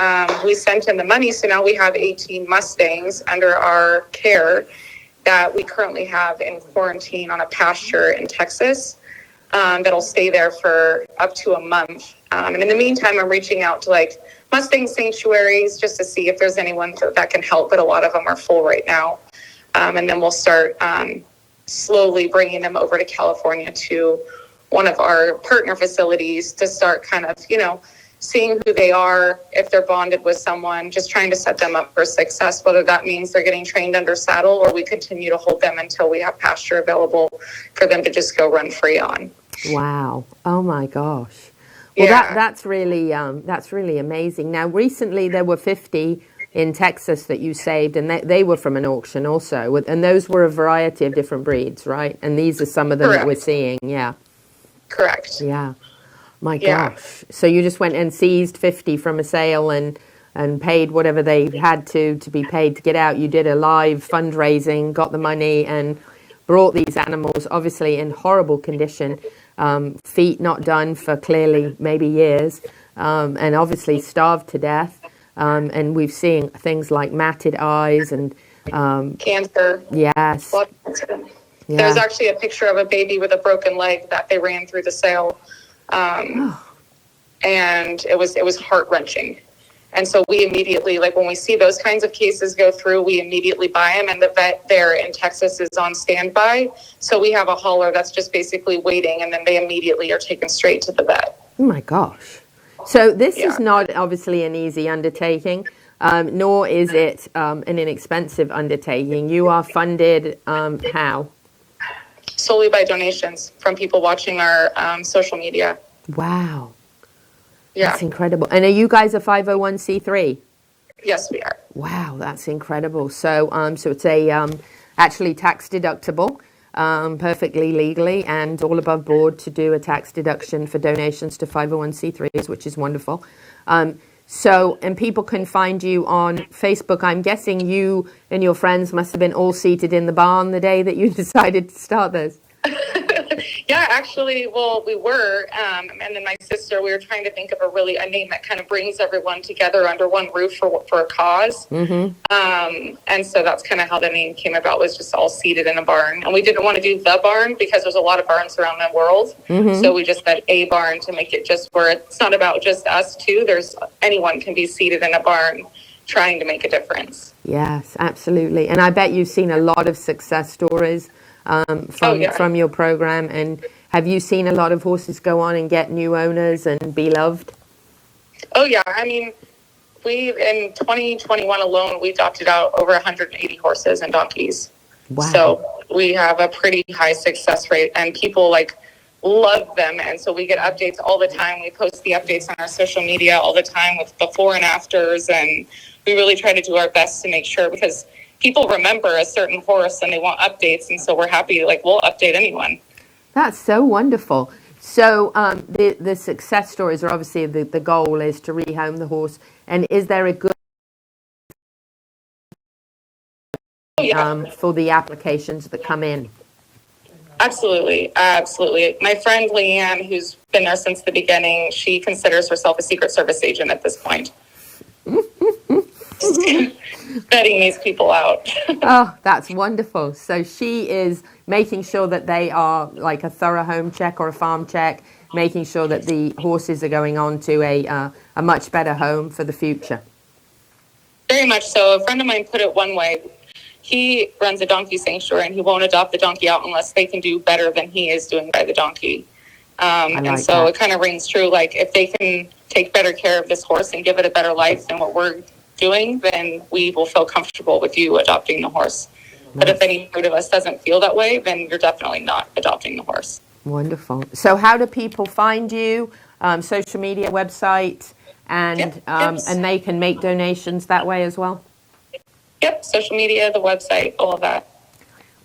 Speaker 12: we sent in the money. So now we have 18 Mustangs under our care that we currently have in quarantine on a pasture in Texas that'll stay there for up to a month. And in the meantime, I'm reaching out to like Mustang sanctuaries just to see if there's anyone that can help, but a lot of them are full right now. And then we'll start slowly bringing them over to California to one of our partner facilities to start kind of, seeing who they are, if they're bonded with someone, just trying to set them up for success, whether that means they're getting trained under saddle or we continue to hold them until we have pasture available for them to just go run free on.
Speaker 5: Wow. Oh my gosh. Well,
Speaker 12: yeah.
Speaker 5: that's really amazing. Now, recently there were 50 in Texas that you saved, and they were from an auction also. And those were a variety of different breeds, right? And these are some of them
Speaker 12: Correct.
Speaker 5: that we're seeing. Yeah.
Speaker 12: Correct.
Speaker 5: Yeah. My gosh. So you just went and seized 50 from a sale and paid whatever they had to be paid to get out. You did a live fundraising, got the money, and brought these animals, obviously in horrible condition, feet not done for clearly maybe years, and obviously starved to death. And we've seen things like matted eyes and
Speaker 12: cancer.
Speaker 5: Yes.
Speaker 12: Blood cancer. Yeah. There's actually a picture of a baby with a broken leg that they ran through the sale. And it was heart-wrenching. And so we immediately, like when we see those kinds of cases go through, we immediately buy them, and the vet there in Texas is on standby. So we have a hauler that's just basically waiting, and then they immediately are taken straight to the vet.
Speaker 5: Oh my gosh. So this is not obviously an easy undertaking, nor is it an inexpensive undertaking. You are funded how?
Speaker 12: Solely by donations from people watching our social media.
Speaker 5: Wow.
Speaker 12: Yeah.
Speaker 5: That's incredible. And are you guys a 501c3?
Speaker 12: Yes, we are.
Speaker 5: Wow, that's incredible. So so it's a actually tax deductible, perfectly legally and all above board to do a tax deduction for donations to 501c3s, which is wonderful. And people can find you on Facebook. I'm guessing you and your friends must have been all seated in the barn the day that you decided to start this.
Speaker 12: Yeah, actually, well, we were, and then my sister, we were trying to think of a name that kind of brings everyone together under one roof for a cause. Mm-hmm. And so that's kind of how the name came about, was just all seated in a barn. And we didn't want to do the barn because there's a lot of barns around the world. Mm-hmm. So we just said a barn to make it just where it's not about just us two. Anyone can be seated in a barn trying to make a difference.
Speaker 5: Yes, absolutely. And I bet you've seen a lot of success stories from your program. And have you seen a lot of horses go on and get new owners and be loved?
Speaker 12: Oh yeah, I mean, in 2021 alone, we adopted out over 180 horses and donkeys. Wow. So we have a pretty high success rate, and people love them. And so we get updates all the time. We post the updates on our social media all the time with before and afters, and we really try to do our best to make sure, because people remember a certain horse and they want updates, and so we're happy, we'll update anyone.
Speaker 5: That's so wonderful. So the success stories are obviously the goal is to rehome the horse. And is there a good for the applications that come in?
Speaker 12: Absolutely. Absolutely. My friend Leanne, who's been there since the beginning, she considers herself a Secret Service agent at this point. Vetting these people out.
Speaker 5: Oh, that's wonderful. So she is making sure that they are like a thorough home check or a farm check, making sure that the horses are going on to a much better home for the future.
Speaker 12: Very much so. A friend of mine put it one way. He runs a donkey sanctuary, and he won't adopt the donkey out unless they can do better than he is doing by the donkey. And so it kind of rings true. If they can take better care of this horse and give it a better life than what we're doing, then we will feel comfortable with you adopting the horse. But if any part of us doesn't feel that way, then you're definitely not adopting the horse.
Speaker 5: Wonderful. So how do people find you? Social media, website, and and they can make donations that way as well?
Speaker 12: Yep, social media, the website, all of that.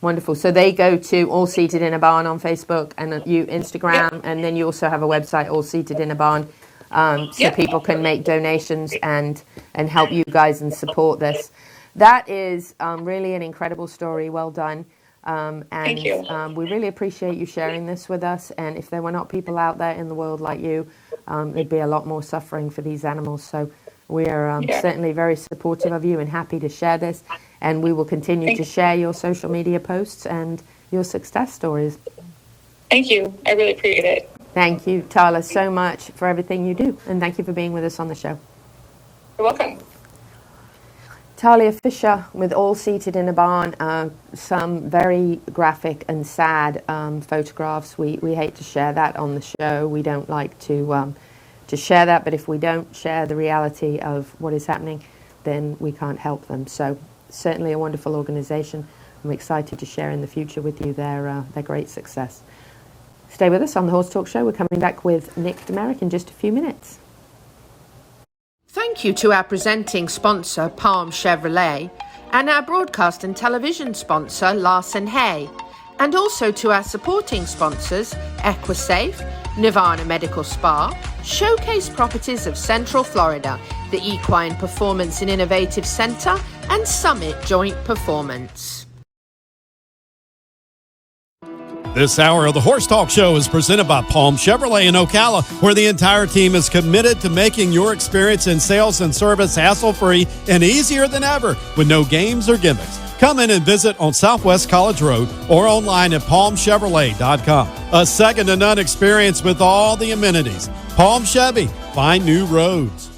Speaker 5: Wonderful. So they go to All Seated in a Barn on Facebook and you Instagram, and then you also have a website, All Seated in a Barn, so people can make donations and help you guys and support this. That is really an incredible story. Well done.
Speaker 12: Thank you.
Speaker 5: We really appreciate you sharing this with us. And if there were not people out there in the world like you, there'd be a lot more suffering for these animals. So we are certainly very supportive of you and happy to share this. And we will continue to share your social media posts and your success stories.
Speaker 12: Thank you. I really appreciate it.
Speaker 5: Thank you, Thalia, so much for everything you do. And thank you for being with us on the show.
Speaker 12: You're welcome.
Speaker 5: Thalia Fisher with All Seated in a Barn. Some very graphic and sad photographs. We hate to share that on the show. We don't like to share that, but if we don't share the reality of what is happening, then we can't help them. So certainly a wonderful organization. I'm excited to share in the future with you their great success. Stay with us on the Horse Talk Show. We're coming back with Nick de Meric in just a few minutes. Thank you to our presenting sponsor, Palm Chevrolet, and our broadcast and television sponsor, Larson Hay, and also to our supporting sponsors, Equisafe, Nirvana Medical Spa, Showcase Properties of Central Florida, the Equine Performance Innovative Center, and Summit Joint Performance.
Speaker 11: This hour of the Horse Talk Show is presented by Palm Chevrolet in Ocala, where the entire team is committed to making your experience in sales and service hassle-free and easier than ever with no games or gimmicks. Come in and visit on Southwest College Road or online at palmchevrolet.com. A second-to-none experience with all the amenities. Palm Chevy, find new roads.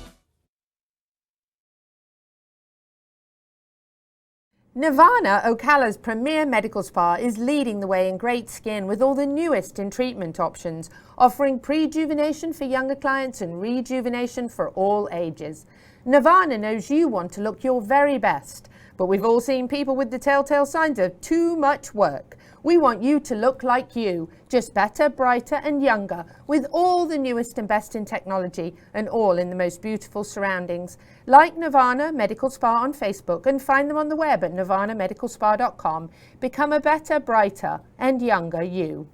Speaker 5: Nirvana, Ocala's premier medical spa, is leading the way in great skin with all the newest in treatment options, offering prejuvenation for younger clients and rejuvenation for all ages. Nirvana knows you want to look your very best, but we've all seen people with the telltale signs of too much work. We want you to look like you, just better, brighter and younger, with all the newest and best in technology and all in the most beautiful surroundings. Like Nirvana Medical Spa on Facebook and find them on the web at nirvanamedicalspa.com. Become a better, brighter and younger you.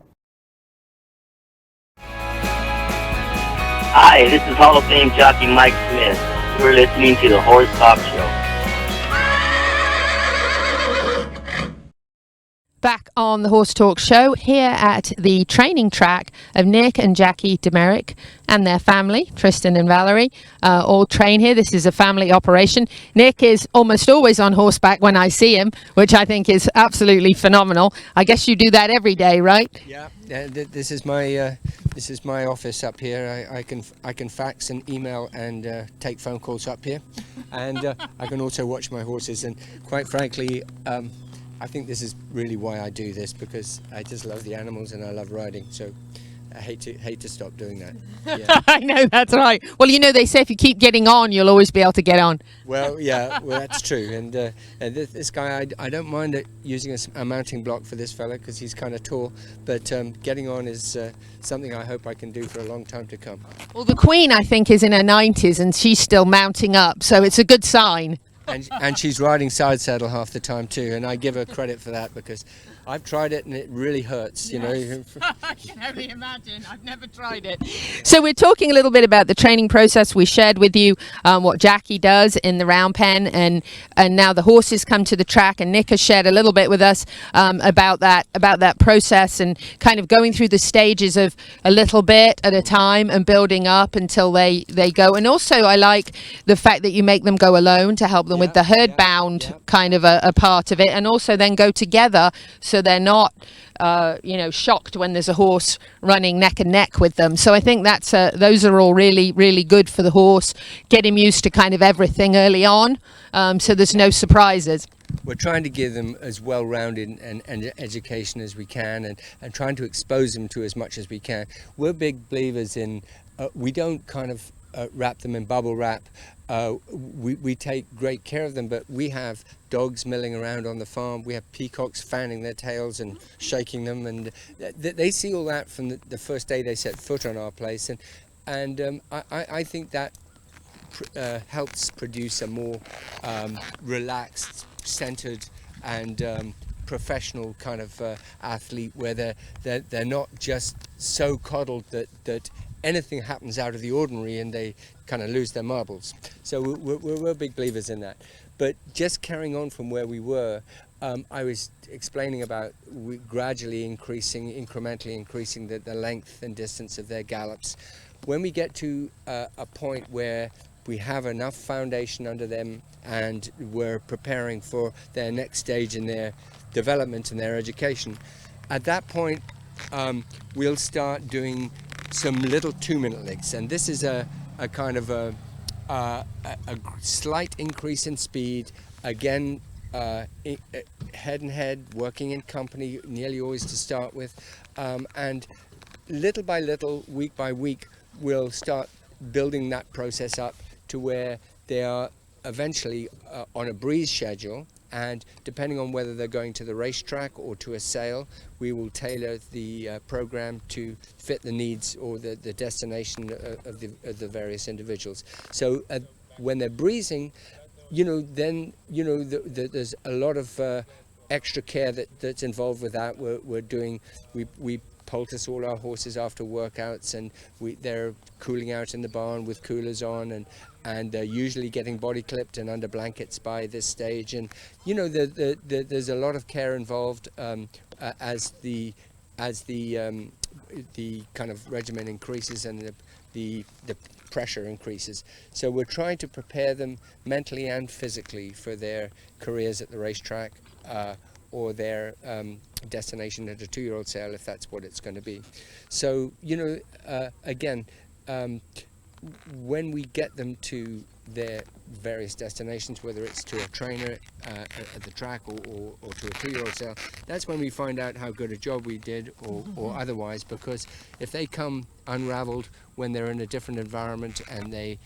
Speaker 9: Hi, this is Hall of Fame jockey Mike Smith. You're listening to the Horse Talk Show.
Speaker 5: Back on the Horse Talk Show here at the training track of Nick and Jackie de Meric and their family, Tristan and Valerie, all train here. This is a family operation. Nick is almost always on horseback when I see him, which I think is absolutely phenomenal. I guess you do that every day, right?
Speaker 14: Yeah, this is my office up here. I can fax and email and take phone calls up here, and I can also watch my horses. And quite frankly, I think this is really why I do this, because I just love the animals and I love riding. So I hate to stop doing that. Yeah.
Speaker 5: I know, that's right. Well, you know, they say if you keep getting on, you'll always be able to get on.
Speaker 14: Well, yeah, well, that's true. And this guy, I don't mind using a mounting block for this fella because he's kind of tall. But getting on is something I hope I can do for a long time to come.
Speaker 5: Well, the Queen, I think, is in her 90s and she's still mounting up. So it's a good sign.
Speaker 14: And she's riding side saddle half the time too, and I give her credit for that because I've tried it and it really hurts, you know.
Speaker 5: I can only imagine. I've never tried it. So we're talking a little bit about the training process. We shared with you what Jackie does in the round pen, and now the horses come to the track, and Nick has shared a little bit with us about that process and kind of going through the stages of a little bit at a time and building up until they go. And also I like the fact that you make them go alone to help them with the herd bound kind of a part of it, and also then go together so they're not shocked when there's a horse running neck and neck with them. So I think those are all really, really good for the horse. Get him used to kind of everything early on, so there's no surprises.
Speaker 14: We're trying to give them as well-rounded and education as we can, and trying to expose them to as much as we can. We're big believers in we don't kind of wrap them in bubble wrap. We take great care of them, but we have dogs milling around on the farm. We have peacocks fanning their tails and shaking them, and they see all that from the first day they set foot on our place. And I think that helps produce a more relaxed, centered, and professional kind of athlete, where they're not just so coddled that anything happens out of the ordinary and they kind of lose their marbles. So we're big believers in that. But just carrying on from where we were, I was explaining about gradually incrementally increasing the length and distance of their gallops. When we get to a point where we have enough foundation under them and we're preparing for their next stage in their development and their education, at that point we'll start doing some little 2-minute licks, and this is a kind of a slight increase in speed, again head and head, working in company nearly always to start with, and little by little, week by week, we'll start building that process up to where they are eventually on a breeze schedule, and depending on whether they're going to the racetrack or to a sale, we will tailor the program to fit the needs or the destination of the various individuals. So when they're breezing, then there's a lot of extra care that's involved with that. We poultice all our horses after workouts, and they're cooling out in the barn with coolers on, and they're usually getting body clipped and under blankets by this stage. And there's a lot of care involved as the kind of regimen increases and the pressure increases. So we're trying to prepare them mentally and physically for their careers at the racetrack or their destination at a 2-year-old sale, if that's what it's going to be. So again, when we get them to their various destinations, whether it's to a trainer at the track or to a 2-year-old sale, that's when we find out how good a job we did or otherwise, because if they come unraveled when they're in a different environment and they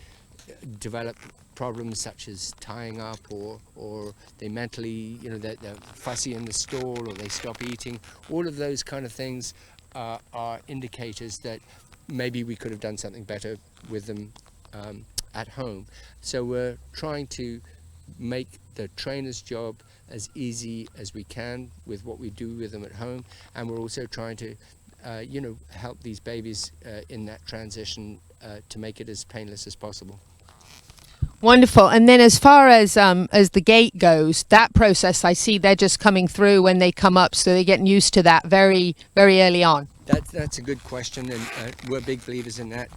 Speaker 14: develop problems such as tying up or they mentally, they're fussy in the stall or they stop eating, all of those kind of things are indicators that maybe we could have done something better with them at home. So we're trying to make the trainer's job as easy as we can with what we do with them at home, and we're also trying to help these babies in that transition to make it as painless as possible.
Speaker 5: Wonderful. And then as far as the gait goes, that process, I see they're just coming through when they come up, so they're getting used to that very, very early on.
Speaker 14: That's a good question, and we're big believers in that.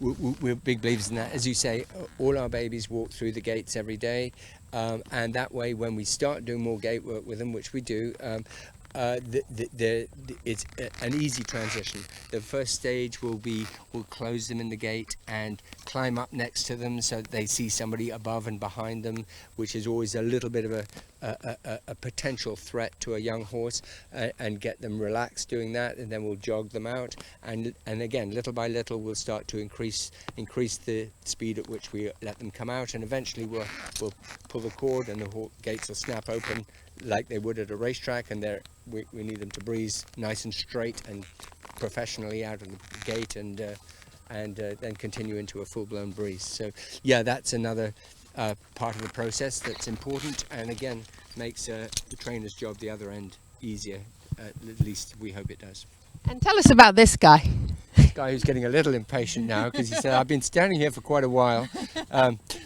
Speaker 14: We're big believers in that. As you say, all our babies walk through the gates every day, and that way when we start doing more gate work with them, which we do, it's an easy transition. The first stage we'll close them in the gate and climb up next to them so that they see somebody above and behind them, which is always a little bit of a potential threat to a young horse, and get them relaxed doing that, and then we'll jog them out, and again, little by little, we'll start to increase the speed at which we let them come out, and eventually we'll pull the cord and the gates will snap open like they would at a racetrack, and we need them to breeze nice and straight and professionally out of the gate, and then continue into a full-blown breeze. So yeah, that's another part of the process that's important, and again makes the trainer's job the other end easier. At least we hope it does.
Speaker 5: And tell us about this guy.
Speaker 14: This guy who's getting a little impatient now because he said, I've been standing here for quite a while.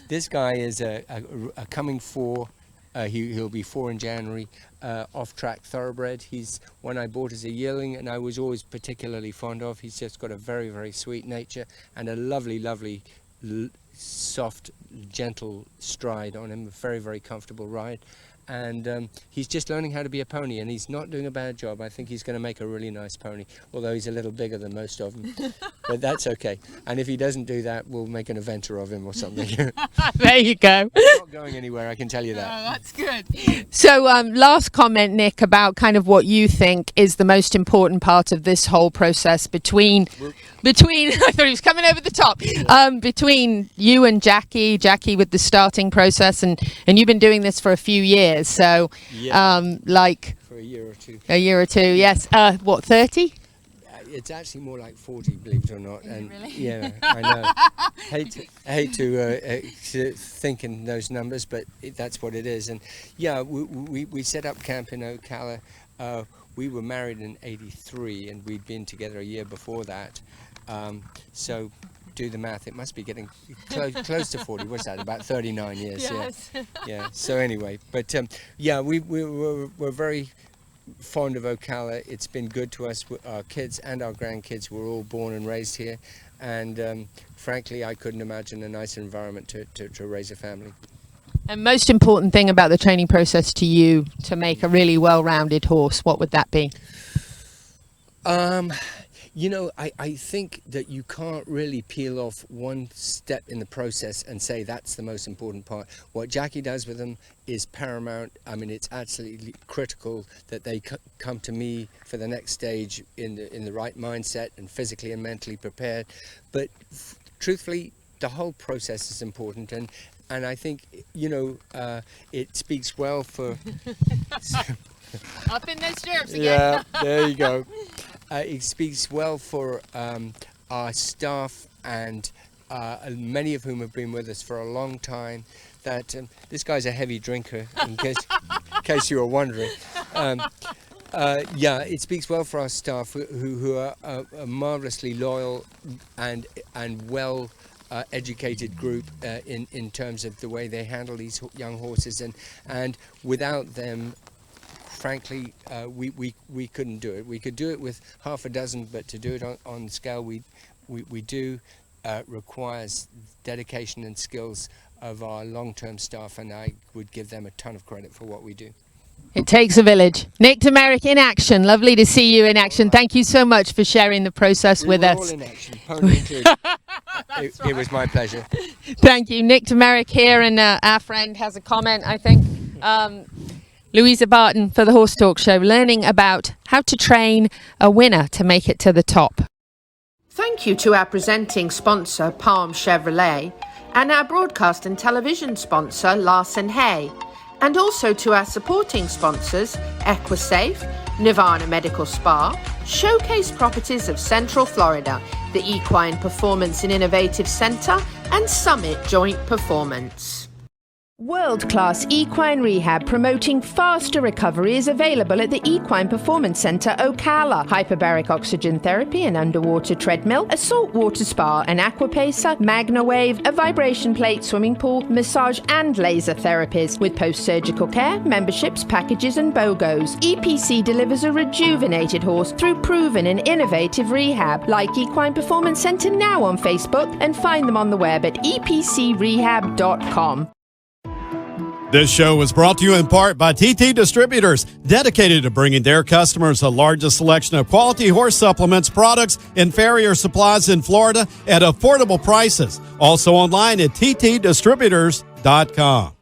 Speaker 14: This guy is a coming 4. He'll be 4 in January, off-track thoroughbred. He's one I bought as a yearling, and I was always particularly fond of. He's just got a very, very sweet nature and a lovely, lovely, soft, gentle stride on him, a very, very comfortable ride. and he's just learning how to be a pony, and he's not doing a bad job. I think he's going to make a really nice pony, although he's a little bigger than most of them. But that's okay. And if he doesn't do that, we'll make an eventer of him or something.
Speaker 15: There you go.
Speaker 14: I'm not going anywhere, I can tell you that.
Speaker 15: Oh, that's good. So last comment, Nick, about kind of what you think is the most important part of this whole process between I thought he was coming over the top, between you and Jackie with the starting process, and you've been doing this for a few years, so
Speaker 14: for a year or two.
Speaker 15: Yes. What, 30?
Speaker 14: It's actually more like 40, believe it or not. And
Speaker 15: really?
Speaker 14: Yeah, I know. hate to think in those numbers, but that's what it is. And yeah, we set up camp in Ocala. We were married in '83, and we'd been together a year before that. So do the math. It must be getting close to 40. What's that? About 39 years.
Speaker 15: Yes.
Speaker 14: Yeah. So anyway, but yeah, we're very fond of Ocala. It's been good to us. Our kids and our grandkids were all born and raised here, and frankly, I couldn't imagine a nicer environment to raise a family.
Speaker 15: And most important thing about the training process to you to make a really well-rounded horse, what would that be?
Speaker 14: You know, I think that you can't really peel off one step in the process and say that's the most important part. What Jackie does with them is paramount. I mean, it's absolutely critical that they come to me for the next stage in the right mindset and physically and mentally prepared. But truthfully, the whole process is important, and I think, you know, it speaks well for...
Speaker 15: Up in those stirrups again.
Speaker 14: Yeah, there you go. It speaks well for our staff, and many of whom have been with us for a long time, that this guy's a heavy drinker, in case you were wondering. Yeah, it speaks well for our staff who are a marvelously loyal and well educated group in terms of the way they handle these young horses, and without them, frankly, we couldn't do it. We could do it with half a dozen, but to do it on the scale we do requires dedication and skills of our long-term staff, and I would give them a ton of credit for what we do.
Speaker 15: It takes a village. Nick de Meric in action. Lovely to see you in action. Thank you so much for sharing the process with us.
Speaker 14: All in action, pony included. It was my pleasure.
Speaker 15: Thank you. Nick de Meric here, and our friend has a comment, I think. Louisa Barton for the Horse Talk Show, learning about how to train a winner to make it to the top.
Speaker 5: Thank you to our presenting sponsor, Palm Chevrolet, and our broadcast and television sponsor, Larson Hay, and also to our supporting sponsors, Equisafe, Nirvana Medical Spa, Showcase Properties of Central Florida, the Equine Performance Innovative Center, and Summit Joint Performance. World-class equine rehab promoting faster recovery is available at the Equine Performance Center, Ocala. Hyperbaric oxygen therapy, an underwater treadmill, a saltwater spa, an aquapacer, MagnaWave, a vibration plate, swimming pool, massage and laser therapies. With post-surgical care, memberships, packages and BOGOs, EPC delivers a rejuvenated horse through proven and innovative rehab. Like Equine Performance Center now on Facebook, and find them on the web at epcrehab.com.
Speaker 11: This show was brought to you in part by TT Distributors, dedicated to bringing their customers the largest selection of quality horse supplements, products, and farrier supplies in Florida at affordable prices. Also online at ttdistributors.com.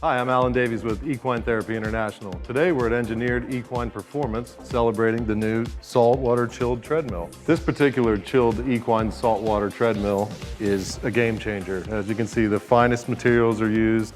Speaker 16: Hi, I'm Alan Davies with Equine Therapy International. Today we're at Engineered Equine Performance, celebrating the new saltwater chilled treadmill. This particular chilled equine saltwater treadmill is a game changer. As you can see, the finest materials are used.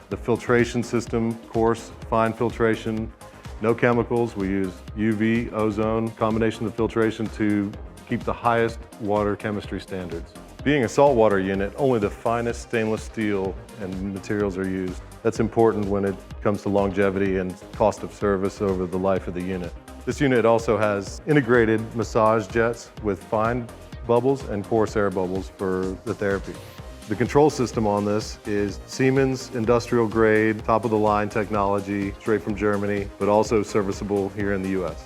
Speaker 16: The filtration system, coarse, fine filtration, no chemicals. We use UV, ozone, combination of filtration to keep the highest water chemistry standards. Being a saltwater unit, only the finest stainless steel and materials are used. That's important when it comes to longevity and cost of service over the life of the unit. This unit also has integrated massage jets with fine bubbles and coarse air bubbles for the therapy. The control system on this is Siemens industrial grade, top of the line technology, straight from Germany, but also serviceable here in the US.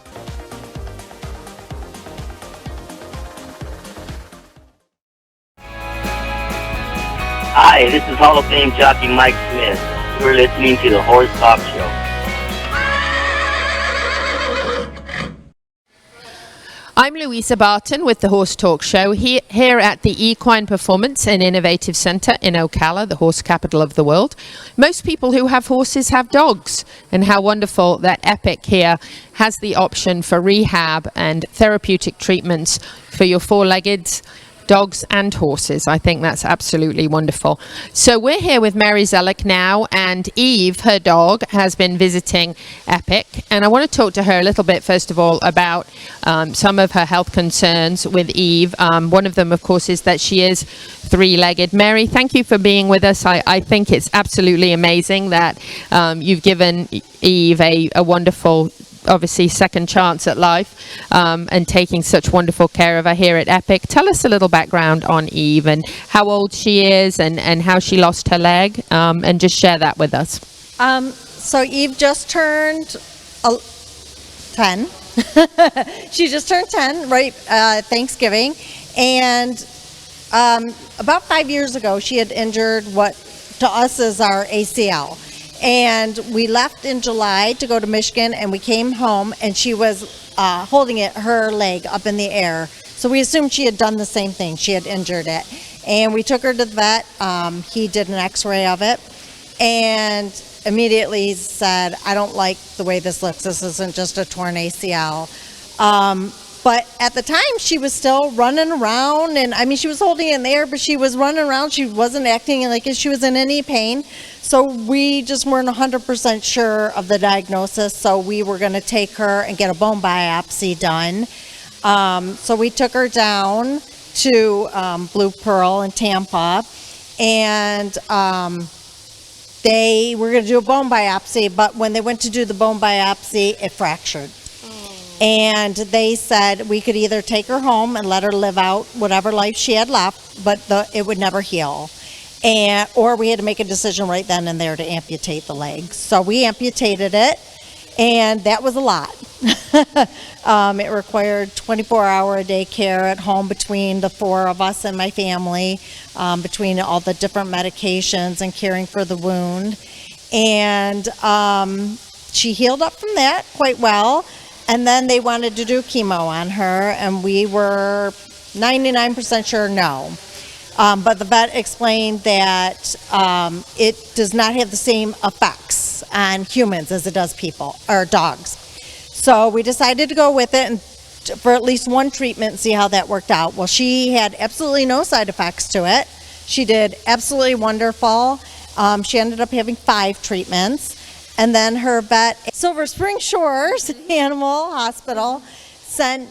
Speaker 9: Hi, this is Hall of Fame jockey Mike Smith. You're listening to the Horse Talk Show.
Speaker 15: I'm Louisa Barton with the Horse Talk Show here at the Equine Performance and Innovative Center in Ocala, the horse capital of the world. Most people who have horses have dogs, and how wonderful that Epic here has the option for rehab and therapeutic treatments for your four-legged dogs and horses. I think that's absolutely wonderful. So we're here with Mary Zellick now, and Eve, her dog, has been visiting Epic, and I want to talk to her a little bit first of all about some of her health concerns with Eve. One of them, of course, is that she is three-legged. Mary, thank you for being with us. I think it's absolutely amazing that you've given Eve a wonderful, obviously, second chance at life, and taking such wonderful care of her here at Epic. Tell us a little background on Eve and how old she is and how she lost her leg, and just share that with us.
Speaker 17: So Eve just turned 10. She just turned 10, right, Thanksgiving. And about 5 years ago, she had injured what to us is our ACL. And we left in July to go to Michigan, and we came home, and she was holding her leg up in the air. So we assumed she had done the same thing. She had injured it. And we took her to the vet. He did an x-ray of it, and immediately said, I don't like the way this looks. This isn't just a torn ACL. But at the time, she was still running around, and I mean, she was holding it in the air, but she was running around. She wasn't acting like she was in any pain. So we just weren't 100% sure of the diagnosis. So we were going to take her and get a bone biopsy done. So we took her down to Blue Pearl in Tampa, and they were going to do a bone biopsy, but when they went to do the bone biopsy, it fractured. And they said we could either take her home and let her live out whatever life she had left, but it would never heal. Or we had to make a decision right then and there to amputate the leg. So we amputated it, and that was a lot. It required 24-hour-a-day care at home between the four of us and my family, between all the different medications and caring for the wound. And she healed up from that quite well. And then they wanted to do chemo on her, and we were 99% sure no. But the vet explained that it does not have the same effects on humans as it does people or dogs. So we decided to go with it and for at least one treatment and see how that worked out. Well, she had absolutely no side effects to it. She did absolutely wonderful. She ended up having 5 treatments. And then her vet, Silver Spring Shores Animal Hospital, said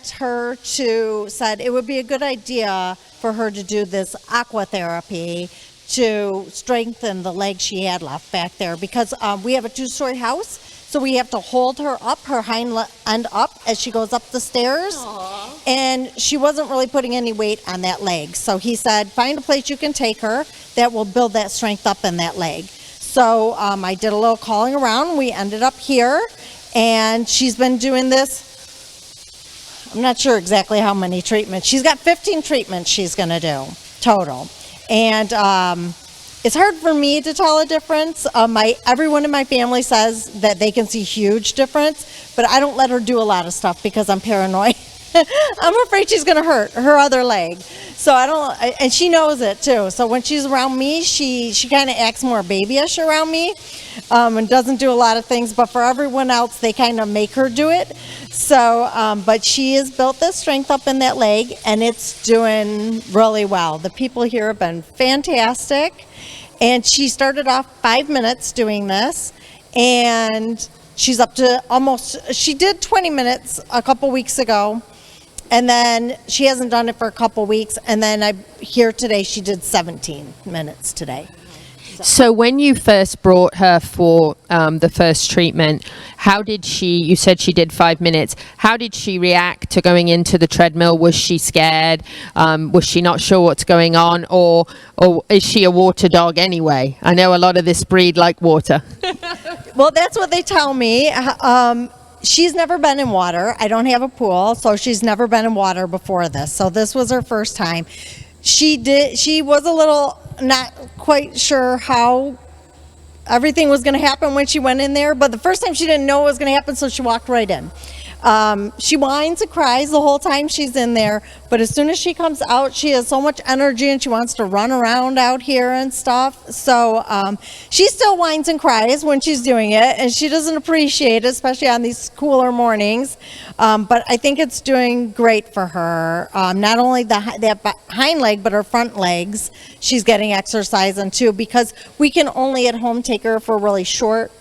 Speaker 17: it would be a good idea for her to do this aqua therapy to strengthen the leg she had left back there, because we have a 2-story house, so we have to hold her up, her hind end up as she goes up the stairs. Aww. And she wasn't really putting any weight on that leg. So he said, find a place you can take her that will build that strength up in that leg. So I did a little calling around. We ended up here, and she's been doing this. I'm not sure exactly how many treatments. She's got 15 treatments she's going to do total. And it's hard for me to tell a difference. Everyone in my family says that they can see huge difference, but I don't let her do a lot of stuff because I'm paranoid. I'm afraid she's going to hurt her other leg. So and she knows it too. So when she's around me, she kind of acts more babyish around me, and doesn't do a lot of things. But for everyone else, they kind of make her do it. So, but she has built this strength up in that leg, and it's doing really well. The people here have been fantastic. And she started off 5 minutes doing this, and she's up to she did 20 minutes a couple weeks ago. And then she hasn't done it for a couple weeks. And then here today, she did 17 minutes today.
Speaker 15: So when you first brought her for the first treatment, how did you said she did 5 minutes. How did she react to going into the treadmill? Was she scared? Was she not sure what's going on? Or is she a water dog anyway? I know a lot of this breed like water.
Speaker 17: Well, that's what they tell me. She's never been in water. I don't have a pool, so she's never been in water before this. So this was her first time. She was a little not quite sure how everything was going to happen when she went in there, but the first time she didn't know it was going to happen, so she walked right in. She whines and cries the whole time she's in there, but as soon as she comes out, she has so much energy and she wants to run around out here and stuff. So she still whines and cries when she's doing it, and she doesn't appreciate it, especially on these cooler mornings. But I think it's doing great for her. Not only that hind leg, but her front legs. She's getting exercise on too, because we can only at home take her for really short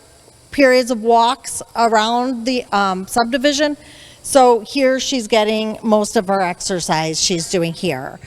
Speaker 17: periods of walks around the subdivision. So here she's getting most of her exercise she's doing here.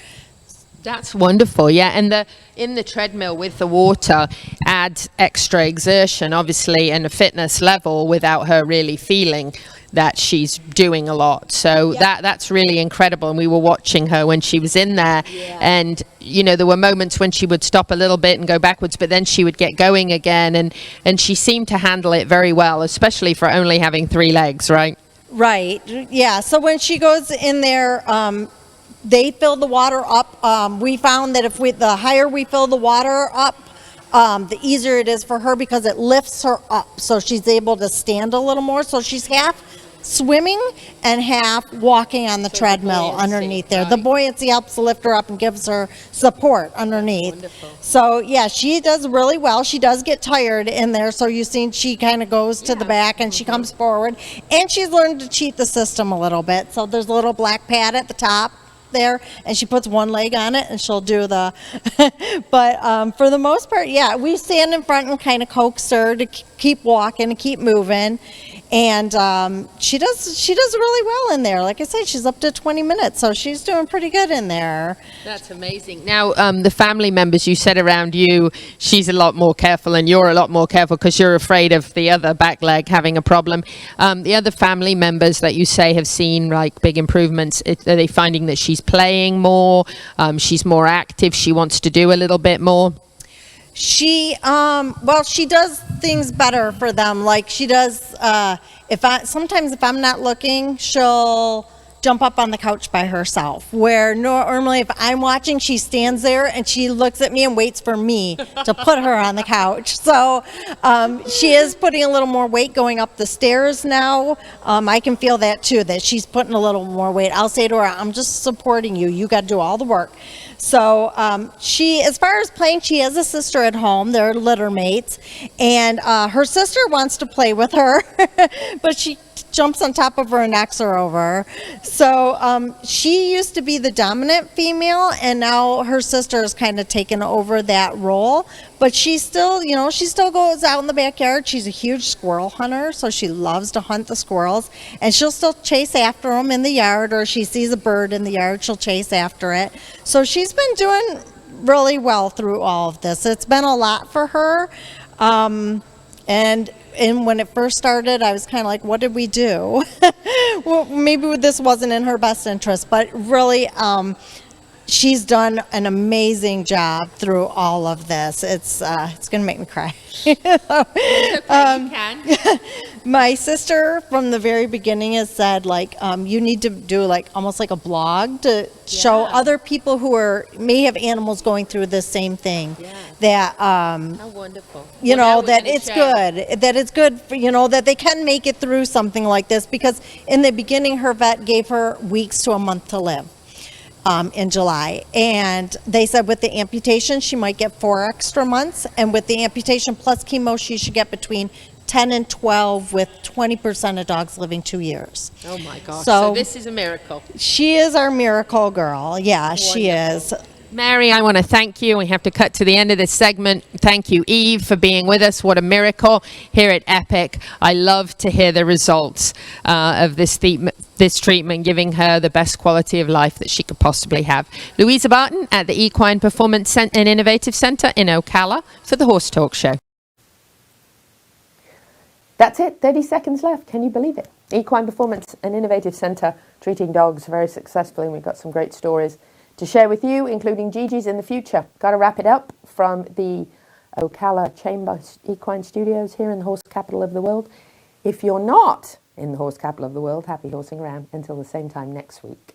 Speaker 15: That's wonderful, yeah. And in the treadmill with the water adds extra exertion, obviously, and a fitness level without her really feeling that she's doing a lot. So that's really incredible. And we were watching her when she was in there, and there were moments when she would stop a little bit and go backwards, but then she would get going again, and she seemed to handle it very well, especially for only having 3 legs, right?
Speaker 17: Right, yeah. So when she goes in there, they fill the water up. We found that the higher we fill the water up, the easier it is for her, because it lifts her up, so she's able to stand a little more. So she's half swimming and half walking on the treadmill underneath there. The buoyancy helps lift her up and gives her support underneath. Wonderful. So yeah, she does really well. She does get tired in there, so you've seen she kind of goes to the back and she comes forward, and she's learned to cheat the system a little bit. So there's a little black pad at the top there, and she puts one leg on it and she'll do the but for the most part, yeah, we stand in front and kind of coax her to keep walking and keep moving. And she does really well in there. Like I said, she's up to 20 minutes, so she's doing pretty good in there.
Speaker 15: That's amazing. Now, the family members you said around you, she's a lot more careful, and you're a lot more careful because you're afraid of the other back leg having a problem. The other family members that you say have seen like big improvements, are they finding that she's playing more, she's more active, she wants to do a little bit more?
Speaker 17: She she does things better for them. Like she does, sometimes if I'm not looking, she'll jump up on the couch by herself, where normally if I'm watching, she stands there and she looks at me and waits for me to put her on the couch. So she is putting a little more weight going up the stairs now. I can feel that too, that she's putting a little more weight. I'll say to her, I'm just supporting you. You got to do all the work. So she, as far as playing, she has a sister at home. They're litter mates, and her sister wants to play with her, but she jumps on top of her and knocks her over. So she used to be the dominant female, and now her sister has kind of taken over that role. But she still, she still goes out in the backyard. She's a huge squirrel hunter, so she loves to hunt the squirrels, and she'll still chase after them in the yard, or she sees a bird in the yard, she'll chase after it. So she's been doing really well through all of this. It's been a lot for her. And when it first started, I was kind of like, what did we do? Well, maybe this wasn't in her best interest, but really, she's done an amazing job through all of this. It's going to make me cry.
Speaker 15: It's okay, you can.
Speaker 17: My sister from the very beginning has said, like, you need to do like almost like a blog to show other people who may have animals going through the same thing. That
Speaker 15: how wonderful.
Speaker 17: That it's good. That it's good for, that they can make it through something like this, because in the beginning her vet gave her weeks to a month to live. In July, and they said with the amputation she might get 4 extra months, and with the amputation plus chemo she should get between 10 and 12, with 20% of dogs living 2 years.
Speaker 15: Oh my gosh, so this is a miracle.
Speaker 17: She is our miracle girl. Yeah, wonderful. She is.
Speaker 15: Mary, I want to thank you. We have to cut to the end of this segment. Thank you, Eve, for being with us. What a miracle here at Epic. I love to hear the results of this treatment, giving her the best quality of life that she could possibly have. Louisa Barton at the Equine Performance and Innovative Center in Ocala for the Horse Talk Show.
Speaker 5: That's it, 30 seconds left. Can you believe it? Equine Performance and Innovative Center treating dogs very successfully, and we've got some great stories to share with you, including Gigi's in the future. Got to wrap it up from the Ocala Chamber Equine Studios here in the horse capital of the world. If you're not in the horse capital of the world, happy horsing around until the same time next week.